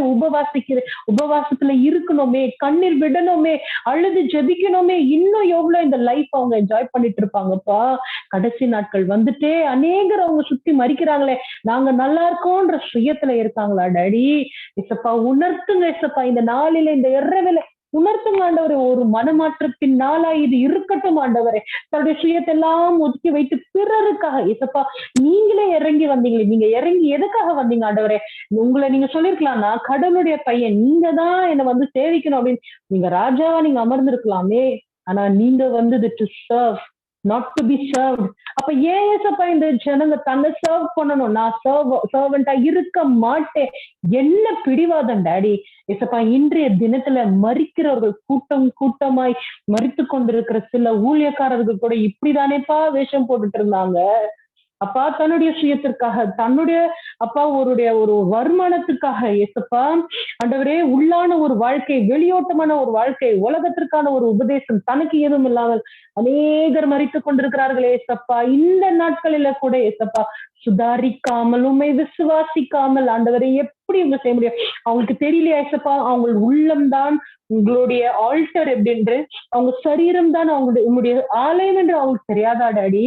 உபவாசத்துல இருக்கணுமே, கண்ணீர் விடணுமே, அழுது ஜெபிக்கணுமே. இன்னும் எவ்வளவு இந்த லைஃப் அவங்க என்ஜாய் பண்ணிட்டு இருப்பாங்கப்பா. கடைசி நாட்கள் வந்துட்டே அநேகர் அவங்க சுத்தி மறிக்கிறாங்களே, நாங்க நல்லா இருக்கோன்ற சுயத்துல இருக்காங்களா டாடி? இசப்பா உணர்த்துங்க இசப்பா, இந்த நாளில இந்த இரவில உணர்த்துங்க ஆண்டவரே. ஒரு மனமாற்றத்தின் நாளா இது இருக்கட்டும் ஆண்டவரே. தன்னுடைய சுயத்தை எல்லாம் ஒதுக்கி வைத்து பிறருக்காக இசப்பா நீங்களே இறங்கி வந்தீங்களே, நீங்க இறங்கி எதுக்காக வந்தீங்க ஆண்டவரே? உங்களை நீங்க சொல்லிருக்கலாம்னா, கடவுளுடைய பையன் நீங்க தான் என்னை வந்து சேவிக்கணும் அப்படின்னு நீங்க ராஜாவா நீங்க அமர்ந்திருக்கலாமே. ஆனா நீங்க வந்தது to serve, not to be served. அப்ப ஏன் ஏசப்பா இந்த ஜனங்க தன்னை சர்வ் பண்ணணும்? நான் சர்வெண்டா இருக்க மாட்டேன். என்ன பிடிவாதம் டாடி ஏசப்பா. இன்றைய தினத்துல மறிக்கிறவர்கள் கூட்டமாய் மறித்து கொண்டிருக்கிற சில ஊழியக்காரர்கள் கூட இப்படிதானேப்பா வேஷம் போட்டுட்டு இருந்தாங்க. அப்பா தன்னுடைய சுயத்திற்காக, தன்னுடைய அப்பா ஒரு வருமானத்துக்காக ஏசப்பா ஆண்டவரே உள்ளான ஒரு வாழ்க்கை, வெளியோட்டமான ஒரு வாழ்க்கை, உலகத்திற்கான ஒரு உபதேசம் தனக்கு ஏதும் இல்லாமல் அநேகர் மறித்துக் கொண்டிருக்கிறார்களே ஏசப்பா. இந்த நாட்களில கூட ஏசப்பா சுதாரிக்காமல், உண்மை விசுவாசிக்காமல் ஆண்டவரை எப்படி இவங்க செய்ய முடியும்? அவங்களுக்கு தெரியலையா ஏசப்பா? அவங்க உள்ளம்தான் உங்களுடைய ஆல்டர் எப்படின்று, அவங்க சரீரம் தான் அவங்களுடைய உங்களுடைய ஆலயம் என்று அவங்களுக்கு தெரியாதா டாடி?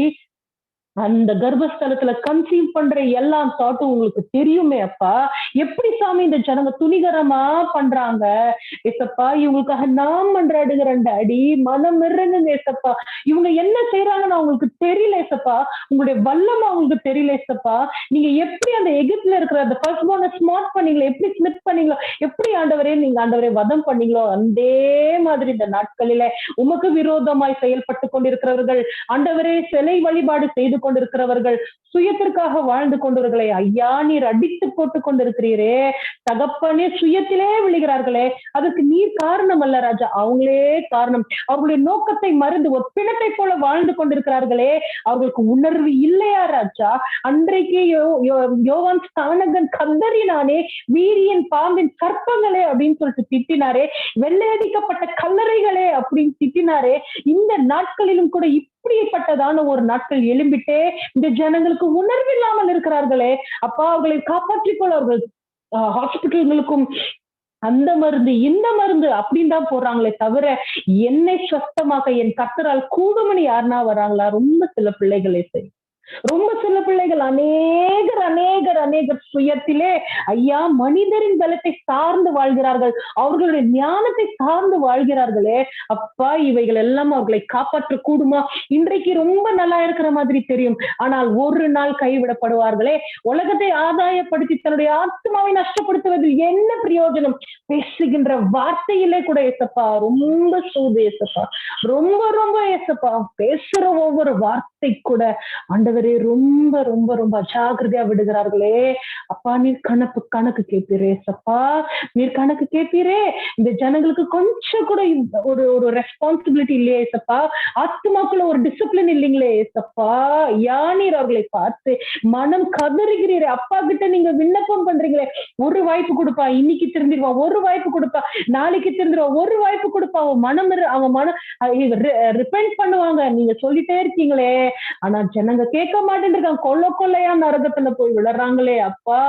அந்த கர்ப்பஸ்தலத்துல கன்சீவ் பண்ற எல்லா தாட்டும் உங்களுக்கு தெரியுமே அப்பா. எப்படி சாமி இந்த ஜனங்க துணிகரமா பண்றாங்க ஏசப்பா? இவங்களுக்காக நாம் மன்றாடுகிறேன் டாடி, மனம் இறங்குங்க ஏசப்பா. இவங்க என்ன செய்யறாங்கன்னு அவங்களுக்கு தெரியல ஏசப்பா. உங்களுடைய வல்லம் அவங்களுக்கு தெரியல ஏசப்பா. நீங்க எப்படி அந்த எகிப்துல இருக்கிற அந்த ஃபர்ஸ்ட் போன ஸ்மார்ட் பண்ணீங்களோ, எப்படி ஸ்மித் பண்ணீங்களோ, எப்படி ஆண்டவரே நீங்க ஆண்டவரே வதம் பண்ணீங்களோ, அதே மாதிரி இந்த நாட்களில உமக்கு விரோதமாய் செயல்பட்டு கொண்டிருக்கிறவர்கள், ஆண்டவரே சிலை வழிபாடு செய்து கொண்டிருக்கிறவர்கள், சுயத்திற்காக வாழ்ந்து கொண்டவர்களை ஐயா நீர் அடித்து போட்டு கொண்டிருக்கிறீரே தகப்பனே. சுயத்திலே விழுகிறார்களே, அதுக்கு நீர் காரணம் அல்ல ராஜா, அவங்களே காரணம். அவர்களுடைய நோக்கத்தை மறந்து ஒரு பிணத்தை போல வாழ்ந்து கொண்டிருக்கிறார்களே, அவர்களுக்கு உணர்வு இல்லையா ராஜா? அன்றைக்கு யோவான் ஸ்நானகன் கதறினானே, வீரியன் பாம்பின் சர்ப்பங்களே அப்படின்னு சொல்லிட்டு திட்டினாரே, வெள்ளையடிக்கப்பட்ட கல்லறைகளே அப்படின்னு திட்டினாரே. இந்த நாட்களிலும் கூட இப்படிப்பட்டதான ஒரு நாட்கள் எழும்பிட்டே இந்த ஜனங்களுக்கு உணர்வு இல்லாமல் இருக்கிறார்களே அப்பா. அவர்களை காப்பாற்றிக் கொள்ள அவர்கள் ஹாஸ்பிட்டல்களுக்கும் அந்த மருந்து இந்த மருந்து அப்படின்னு தான் போடுறாங்களே தவிர, என்னை சுத்தமாக என் கர்த்தரால் கூடுமணி யாருன்னா வராங்களா? ரொம்ப சில பிள்ளைகளே சரி, ரொம்ப சில பிள்ளைகள். அநேகர் அநேகர் அநேகர் சுயத்திலே ஐயா மனிதரின் பலத்தை சார்ந்து வாழ்கிறார்கள், அவர்களுடைய ஞானத்தை சார்ந்து வாழ்கிறார்களே அப்பா. இவைகள் எல்லாம் அவர்களை காப்பாற்ற கூடுமா? இன்றைக்கு ரொம்ப நல்லா இருக்கிற மாதிரி தெரியும், ஆனால் ஒரு நாள் கைவிடப்படுவார்களே. உலகத்தை ஆதாயப்படுத்தி தன்னுடைய ஆத்மாவை நஷ்டப்படுத்துவதில் என்ன பிரயோஜனம்? பேசுகின்ற வார்த்தையிலே கூட ஏசப்பா ரொம்ப சூது ஏசப்பா, ரொம்ப ரொம்ப ஏசப்பா. பேசுற ஒவ்வொரு வார்த்தை கூட ஆண்டவரே ரொம்ப ரொம்ப ரொம்ப அஜாகிரதையா விடுகிறார்களே அப்பா. நீர் கணக்கு கேட்பீரே சப்பா, நீர் கணக்கு கேட்பீரே. இந்த ஜனங்களுக்கு கொஞ்சம் கூட ஒரு ரெஸ்பான்சிபிலிட்டி இல்லையே சப்பா. ஆத்மாக்குள்ள ஒரு டிசிப்ளின் இல்லைங்களே சப்பா. நீர் அவர்களை பார்த்து மனம் கதறுகிறீரே அப்பா கிட்ட. நீங்க விண்ணப்பம் பண்றீங்களே, ஒரு வாய்ப்பு கொடுப்பா, இன்னைக்கு திருந்திடுவான், ஒரு வாய்ப்பு கொடுப்பா, நாளைக்கு திருந்திடுவான், ஒரு வாய்ப்பு கொடுப்பா. அவன் மனம் ரிப்பெண்ட் பண்ணுவாங்க, நீங்க சொல்லிட்டே இருக்கீங்களே. ஆனா ஜனங்க கேட்க மாட்டேன், கொள்ளையா நரகத்துல போய் விழறாங்களே அப்பா.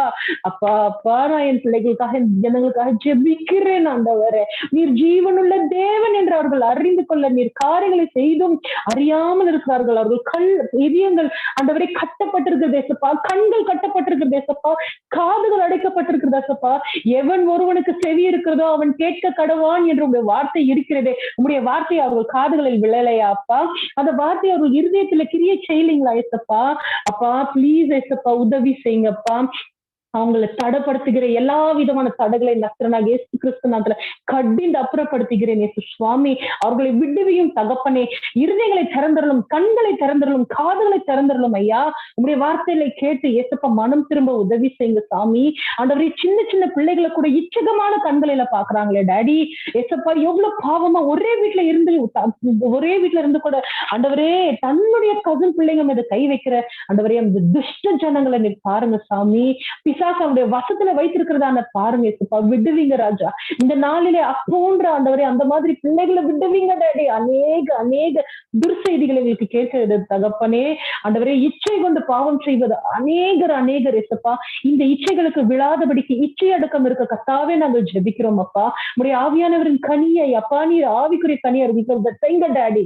அப்பா அப்பா நான் என் பிள்ளைகளுக்காக ஜனங்களுக்காக ஜெபிக்கிறேன் ஆண்டவரே. நீர் ஜீவனுள்ள தேவன் என்று அவர்கள் அறிந்து கொள்ள நீர் காரியங்களை செய்தும் அறியாமல் இருக்கிறார்கள். அவர்கள் இதயங்கள் ஆண்டவரே கட்டப்பட்டிருக்கிறது தேசப்பா, கண்கள் கட்டப்பட்டிருக்கிறது தேசப்பா, காதுகள் அடைக்கப்பட்டிருக்கிறது தேசப்பா. எவன் ஒருவனுக்கு செவி இருக்கிறதோ அவன் கேட்க கடவான் என்று உங்களுடைய வார்த்தை இருக்கிறதே. உங்களுடைய வார்த்தை அவர்கள் காதுகளில் விழலையா அப்பா? அந்த வார்த்தை அவர்கள் இருதயத்துல கிரியை செய்யலீங்களா ஏசப்பா? அப்பா ப்ளீஸ் ஏசப்பா உதவி செய்யுங்கப்பா. அவங்களை தடைப்படுத்துகிற எல்லா விதமான தடைகளை நஸ்தரனாக இயேசு கிறிஸ்துநாமத்தில கடிந்து அப்புறப்படுத்துகிறேன் இயேசு சுவாமி. அவர்களை விடுவியும் தகப்பனே. இருதயங்களை திறந்தரலும், கண்களை திறந்தரலும், காதுகளை திறந்தரலும் ஐயா. உங்களுடைய வார்த்தைகளை கேட்டு ஏசப்பா மனம் திரும்ப உதவி செய்யுங்க சாமி. ஆண்டவரே சின்ன சின்ன பிள்ளைகளை கூட இச்சகமான கண்களில பாக்குறாங்களே டாடி ஏசப்பா. எவ்வளவு பாவமா ஒரே வீட்டுல இருந்து கூட ஆண்டவரே தன்னுடைய கசின் பிள்ளைங்க மீது கை வைக்கிற ஆண்டவரே அந்த துஷ்ட ஜனங்களை நீ பாருங்க சாமி. அவருடைய வசத்துல வைத்திருக்கிறதான பாருங்க ஏசப்பா. விடுவீங்க ராஜா இந்த நாளிலே அப்போன்ற ஆண்டவரே. அந்த மாதிரி பிள்ளைகளை விடுவீங்க டாடி. அநேக துர்செய்திகளை எங்களுக்கு கேட்கிறது தகப்பனே. ஆண்டவரே இச்சை கொண்டு பாவம் செய்வது அநேகர் ஏசப்பா. இந்த இச்சைகளுக்கு விழாதபடிக்கு இச்சை அடக்கம் இருக்க கர்த்தாவே நாங்கள் ஜெபிக்கிறோம் அப்பா. உடைய ஆவியானவரின் கனியை அப்பா நீர் ஆவிக்குரிய கனியை அறிவிக்க டாடி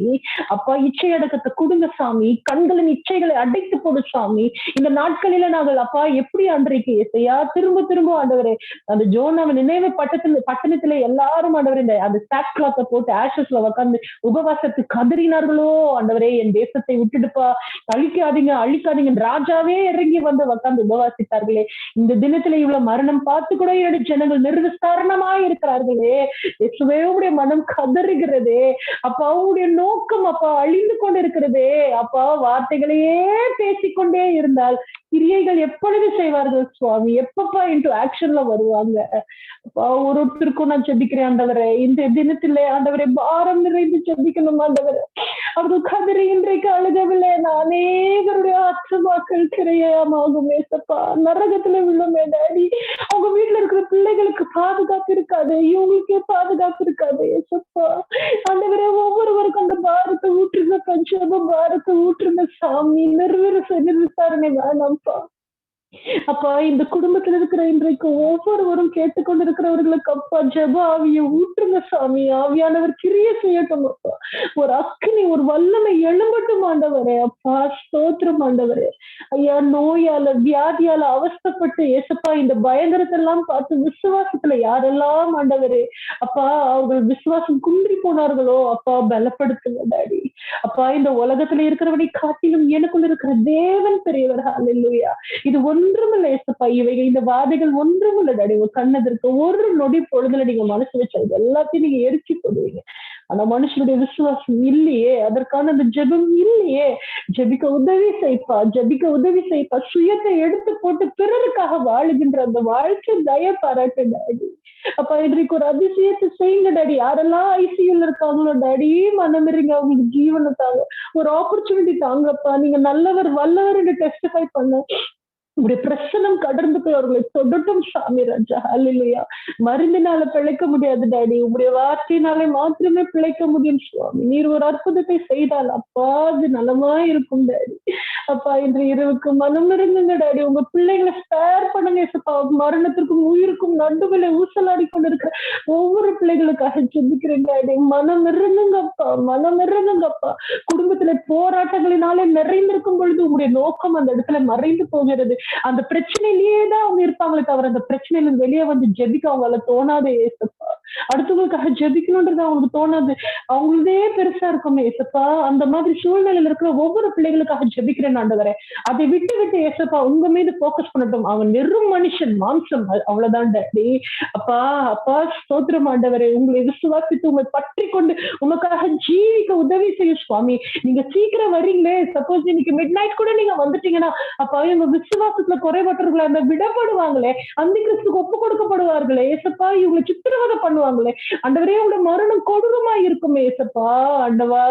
அப்பா. இச்சை அடக்கத்தை கொடுங்க சாமி. கண்களின் இச்சைகளை அடைத்து போடு சாமி. இந்த நாட்களில நாங்கள் அப்பா எப்படி அன்றைக்கு ஏசையா திரும்ப ஆண்டவரே அந்த ஜோனாவை நினைவு பட்டணத்துல எல்லாரும் ஆண்டவரே அந்த சாக் கிளாத்தை போட்டு ஆஷஸ்ல உட்கார்ந்து உபவாசத்து கதறினார்களோ ஆண்டவரே. என் தேசத்தை விட்டுடுப்பா, அழிக்காதீங்க ராஜாவே இறங்கி வந்து உட்கார்ந்து உபவாசித்தார்களே. இந்த தினத்துல இவ்வளவு மரணம் பார்த்து கூட என்னுடைய ஜனங்கள் நிர்விசாரணமாய் இருக்கிறார்களே. இயேசுவே மனம் கதறுகிறதே அப்பா. அவங்களுடைய நோக்கம் அப்பா அழிந்து கொண்டிருக்கிறதே அப்பா. வார்த்தைகளையே பேசிக்கொண்டே இருந்தால் கிரியைகள் எப்பொழுது செய்வார்கள் சுவாமி? எப்பப்பா இன்டு ஆக்ஷன்ல வருவாங்க? அப்பா ஒருத்தருக்கும் நான் ஜெபிக்கிறேன் ஆண்டவரே, இந்த தினத்திலே ஆண்டவரே பாரம் நிறைந்து ஜெபிக்கணும் ஆண்டவரே. அவர்கள் கதறி இன்றைக்கு அழுகவில்லை, அநேகருடைய ஆத்மாக்கள் கிரையமாகும் ஏசப்பா, நரகத்துல விழுமே டாடி. அவங்க வீட்டுல இருக்கிற பிள்ளைகளுக்கு பாதுகாப்பு இருக்காது, இவங்களுக்கே பாதுகாப்பு இருக்காது ஏசப்பா. ஆண்டவரே ஒவ்வொருவருக்கும் அந்த பாரத்தை ஊற்றுங்க, பஞ்சம பாரத்தை ஊற்றுங்க சாமி. விசாரணை வேணாம்ப்பா. அப்பா இந்த குடும்பத்துல இருக்கிற இன்றைக்கு ஒவ்வொருவரும் கேட்டுக்கொண்டிருக்கிறவர்களுக்கு அப்பா ஜெப ஆவியை ஊற்றுங்க சாமி. ஆவியானவர் கிரிய செய்யட்டும் அப்பா. ஒரு அக்கினி, ஒரு வல்லமை எழும்பட்டும் ஆண்டவரே. அப்பா ஸ்தோத்திரம் ஆண்டவரே. ஐயா நோயால வியாதியால அவஸ்தப்பட்டு ஏசப்பா இந்த பயங்கரத்தை எல்லாம் பார்த்து விசுவாசத்துல யாரெல்லாம் ஆண்டவரே அப்பா அவர்கள் விசுவாசம் குன்றி போனார்களோ அப்பா பலப்படுத்துங்க டாடி. அப்பா இந்த உலகத்துல இருக்கிறவனை காட்டிலும் எனக்குள்ள இருக்கிற தேவன் பெரியவர். ஹல்லேலூயா. இது ஒன்றுமில்லை ஏசப்பா, இவைகள் இந்த வாதைகள் ஒன்றுமில்லை டாடி. உங்க கண்ணதற்கு ஒரு நொடி பொழுதுல நீங்க மனசு வச்சது எல்லாத்தையும் நீங்க எரிச்சு போடுவீங்க. ஆனா மனுஷனுடைய விசுவாசம் இல்லையே, அதற்கான அந்த ஜெபம் இல்லையே. ஜெபிக்க உதவி செய்ப்பா, ஜெபிக்க உதவி செய்ப்பா. சுயத்தை எடுத்து போட்டு பிறருக்காக வாழுகின்ற அந்த வாழ்க்கை தய பாராட்டு டாடி. அப்பா இன்றைக்கு ஒரு அதிசயத்தை செய்யுங்க டாடி. யாரெல்லாம் ஐசியூல இருக்காங்களோ டாடி, மனமிருங்க, அவங்களுக்கு ஜீவனை தாங்க, ஒரு ஆப்பர்ச்சுனிட்டி தாங்கப்பா. நீங்க நல்லவர் வல்லவர் என்று டெஸ்டிஃபை பண்ண உங்களுடைய பிரசனம் கடந்து போய் அவர்களை தொடட்டும் சாமி ராஜா. ஹல்லேலூயா. மருந்தினால பிழைக்க முடியாது டாடி, உங்களுடைய வார்த்தையினாலே மாத்திரமே பிழைக்க முடியும் சுவாமி. நீர் ஒரு அற்புதத்தை செய்தால் அப்பா அது நலமா இருக்கும் டாடி. அப்பா இன்று இரவுக்கு மனம் இருங்குங்க டாடி. உங்க பிள்ளைங்களை ஸ்பேர் பண்ணுங்க ஏசப்பா. மரணத்திற்கும் உயிருக்கும் நடுவில் ஊசலாடி கொண்டிருக்கிற ஒவ்வொரு பிள்ளைகளுக்காக ஜெபிக்கிறேன் டாடி. மனம் இருங்குங்கப்பா, மனம் இருங்குங்கப்பா. குடும்பத்துல போராட்டங்களினாலே நிறைந்திருக்கும் பொழுது உங்களுடைய நோக்கம் அந்த இடத்துல மறைந்து போகிறது. அந்த பிரச்சனையிலேயே தான் அவங்க இருப்பாங்களே தவிர அந்த பிரச்சனையில வெளியே வந்து ஜெபிக்க அவங்களால தோணாதே ஏசப்பா. அடுத்தவங்களுக்காக ஜெபிக்கணும்ன்றது அவங்களுக்கு தோணாது, அவங்களதே பெருசா இருக்குமே ஏசப்பா. அந்த மாதிரி சூழ்நிலையில இருக்கிற ஒவ்வொரு பிள்ளைகளுக்காக ஜெபிக்கிறேன் ஆண்டவரே. அதை விட்டு விட்டு ஏசப்பா உங்க மீது போக்கஸ் பண்ணட்டும். அவன் வெறும் மனுஷன், மாம்சம், அவ்வளவுதான் டாடி. அப்பா அப்பா ஸ்தோத்திரம் ஆண்டவரே. உங்களை விசுவாசித்து உங்களை பற்றி கொண்டு உங்களுக்காக ஜீவிக்க உதவி செய்யும் சுவாமி. நீங்க சீக்கிரம் வரீங்களே, சப்போஸ் இன்னைக்கு மிட் நைட் கூட நீங்க வந்துட்டீங்கன்னா அப்பா இவங்க விசுவாசத்துல குறைபட்டவர்களை அந்த விடப்படுவாங்களே, அந்த கிறிஸ்துக்கு ஒப்பு கொடுக்கப்படுவார்களே ஏசப்பா. இவங்களை சித்திரவதை பண்ணுவாங்களே ஆண்டவரே, உங்களுடைய மரணம் கொடூரமா இருக்குமே ஏசப்பா. ஆண்டவா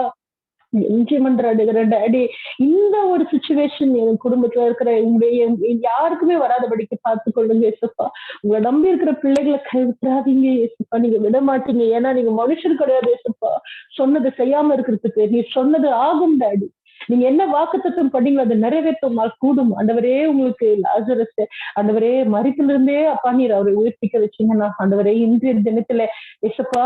டாடி, இந்த ஒரு சிச்சுவேஷன் என் குடும்பத்துல இருக்கிற உங்களுடைய யாருக்குமே வராதபடிக்கு பார்த்து கொள்ளுங்க ஏசப்பா. உங்களை நம்பி இருக்கிற பிள்ளைகளை கைவிட்டுறாதீங்க ஏசப்பா. நீங்க விட மாட்டீங்க, ஏன்னா நீங்க மனுஷன் கிடையாது ஏசப்பா. சொன்னது செய்யாம இருக்கிறதுக்கு நீ சொன்னது ஆகும் டாடி. நீங்க என்ன வாக்குத்தத்தம் பண்ணீங்களோ அதை நிறைவேற்றும் கூடும் ஆண்டவரே. உங்களுக்கு லாசரஸ் ஆண்டவரே மரித்துல இருந்தே அப்பா நீர் அவரை உயிர்ப்பிக்க வச்சீங்கன்னா ஆண்டவரே இன்றைய தினத்துல ஏசப்பா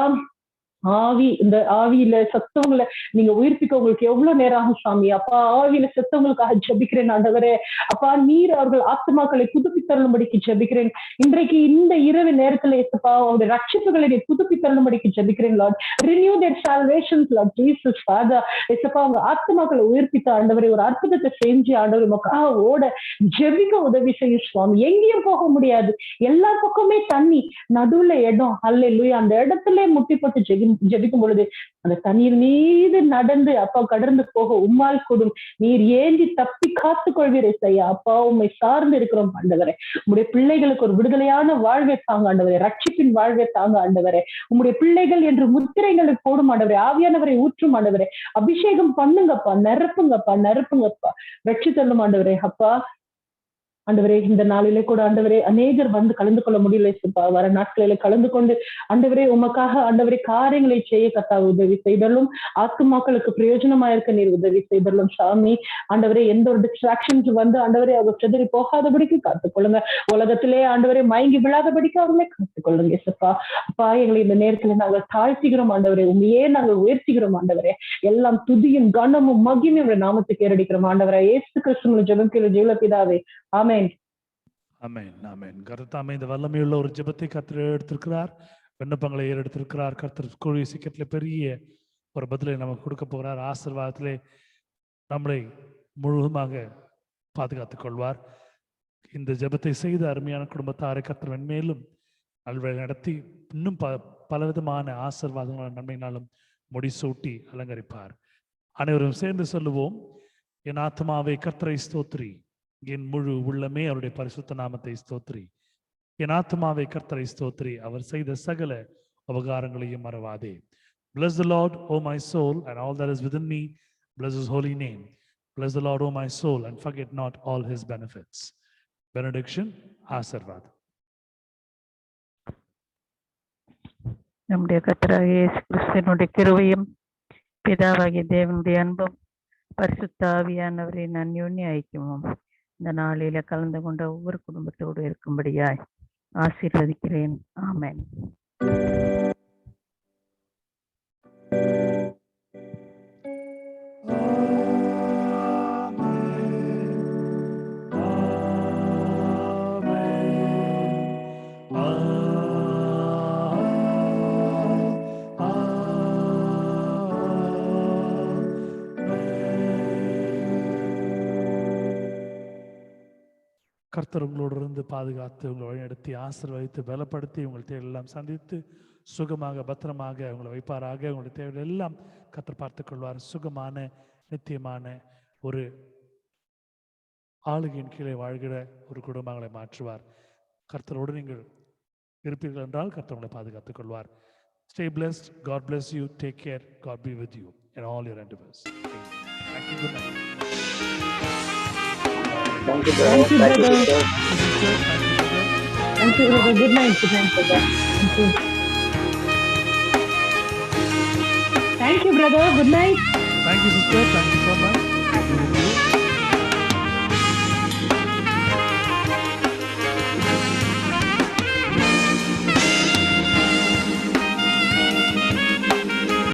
இந்த ஆவியில சத்தவங்களை நீங்க உயிர்ப்பிக்க உங்களுக்கு எவ்வளவு நேரம் ஆகும் சாமி. அப்பா ஆவியில சத்தவங்களுக்காக ஜெபிக்கிறேன் ஆண்டவரே. அப்பா நீர் அவர்கள் ஆத்மாக்களை புதுப்பித்தருளும்படிக்கு ஜெபிக்கிறேன். இன்றைக்கு இந்த இரவு நேரத்துல ஏசப்பா அவருடைய ரட்சிப்புகளை புதுப்பித்தருளும்படிக்கு ஜெபிக்கிறேன் லார்ட். ரினியூ தேர் சால்வேஷன்ஸ் லார்ட் ஜீசஸ் ஃபாதர். ஏசப்பா அவங்க ஆத்மாக்களை உயிர்ப்பித்த ஆண்டவரே ஒரு அற்புதத்தை செஞ்சு ஆண்டவர் மக்கா ஓட ஜெபிக்க உதவி செய்யும் சுவாமி. எங்கேயும் போக முடியாது, எல்லா பக்கமே தண்ணி, நடுவுல இடம். ஹல்லேலூயா. அந்த இடத்துல முட்டி போட்டு ஜெபிக்கும் பொழுது அந்த தண்ணீர் மீது நடந்து அப்பா கடந்து போக உம்மால் கூடும். நீர் ஏந்தி தப்பி காத்துக் கொள்வீரே ஐயா. அப்பா உண்மை சார்ந்து இருக்கிறோம் ஆண்டவரே. உங்களுடைய பிள்ளைகளுக்கு ஒரு விடுதலையான வாழ்வை தாங்க ஆண்டவரே, ரட்சிப்பின் வாழ்வை தாங்க ஆண்டவரே. உங்களுடைய பிள்ளைகள் என்று முத்திரைகளுக்கு போடும் ஆண்டவரே. ஆவியானவரை ஊற்றும் ஆண்டவரே. அபிஷேகம் பண்ணுங்கப்பா, நிரப்புங்கப்பா, நிரப்புங்கப்பா, ரட்சித்தள்ளும் ஆண்டவரே. அப்பா ஆண்டவரே இந்த நாளிலே கூட ஆண்டவரே அநேகர் வந்து கலந்து கொள்ள முடியல ஏசப்பா. வர நாட்களில கலந்து கொண்டு ஆண்டவரே உமக்காக ஆண்டவரே காரியங்களை செய்ய கர்த்தாவே உதவி செய்தலும், ஆத்துமாக்களுக்கு பிரயோஜனமா இருக்க நீர் உதவி செய்தலும் சாமி. ஆண்டவரே எந்த ஒரு டிஸ்ட்ராக்ஷன்ஸ் வந்து ஆண்டவரே அவங்க செதறி போகாதபடிக்கு காத்துக்கொள்ளுங்க. உலகத்திலே ஆண்டவரே மயங்கி விழாதபடிக்கு அவங்களே காத்துக்கொள்ளுங்க ஏசப்பா. அப்பா எங்களை இந்த நேரத்துல நாங்கள் தாழ்த்திக்கிறோம் ஆண்டவரே, உண்மையே நாங்கள் உயர்த்திக்கிறோம் ஆண்டவரே. எல்லாம் துதியும் கனமும் மகிமையும் நாமத்துக்கு ஏறடிக்கிறோம் ஆண்டவரே. இயேசு கிறிஸ்துவின் ஜெபம் கேளு ஜீவ பிதாவே. ஆமென். ஆமென், ஆமென். கர்த்தாவே இந்த வல்லமையுள்ள ஒரு ஜெபத்தை கர்த்தர் எடுத்திருக்கிறார், விண்ணப்பங்களை ஏறெடுத்திருக்கிறார். கர்த்தர் கூடிய சீக்கிரத்துல பெரிய ஒரு பதிலை நமக்கு கொடுக்க போகிறார். ஆசீர்வாதத்திலே நம்மளை முழுவதுமாக பாதுகாத்துக் கொள்வார். இந்த ஜெபத்தை செய்த அருமையான குடும்பத்தாரை கர்த்தர் மென்மேலும் நல்வழி நடத்தி இன்னும் பலவிதமான ஆசீர்வாதங்களும் நன்மையினாலும் முடிசூட்டி அலங்கரிப்பார். அனைவரும் சேர்ந்து சொல்லுவோம், என் ஆத்மாவை கர்த்தரை ஸ்தோத்திரி, என் முழு உள்ளமே அவருடைய பரிசுத்த நாமத்தை ஸ்தோத்திரி. என் ஆத்மாவை கர்த்தரை ஸ்தோத்திரி. அவர் செய்த சகல உபகாரங்களையும் மறவாதே. Bless the Lord, O my soul, and all that is within me. Bless his holy name. Bless the Lord, O my soul, and forget not all his benefits. Benediction, ஆசீர்வாதம். நம்முடைய கர்த்தராகிய இயேசு கிறிஸ்துவினுடைய கிருபையும் பிதாவாகிய தேவனுடைய அன்பும் பரிசுத்த ஆவியானவரின் அந்யோன்ய ஐக்கியமும் இந்த நாளில கலந்து கொண்ட ஒவ்வொரு குடும்பத்தோடு இருக்கும்படியாய் ஆசீர்வதிக்கிறேன். ஆமென். கர்த்தர் உங்களோடு இருந்து பாதுகாத்து உங்களை வழிநடத்தி ஆசீர்வதித்து பலப்படுத்தி உங்கள் தேவைகள் எல்லாம் சந்தித்து சுகமாக பத்திரமாக உங்களை வைப்பாராக. உங்களுடைய தேவைகள் எல்லாம் கர்த்தர் பார்த்துக் கொள்வார். சுகமான நித்தியமான ஒரு ஆளுகையின் கீழே வாழ்கிற ஒரு குடும்பங்களை மாற்றுவார். கர்த்தரோடு நீங்கள் இருப்பீர்கள் என்றால் கர்த்தர் உங்களை பாதுகாத்துக் கொள்வார். Stay blessed. God bless you. Take care. God be with you in all your endeavors. Thank you. Good night. Thank you, brother. Thank you, brother. Good night. Good night, brother. Thank you. Thank you, brother. Good night. Thank you, sister. Thank you so much.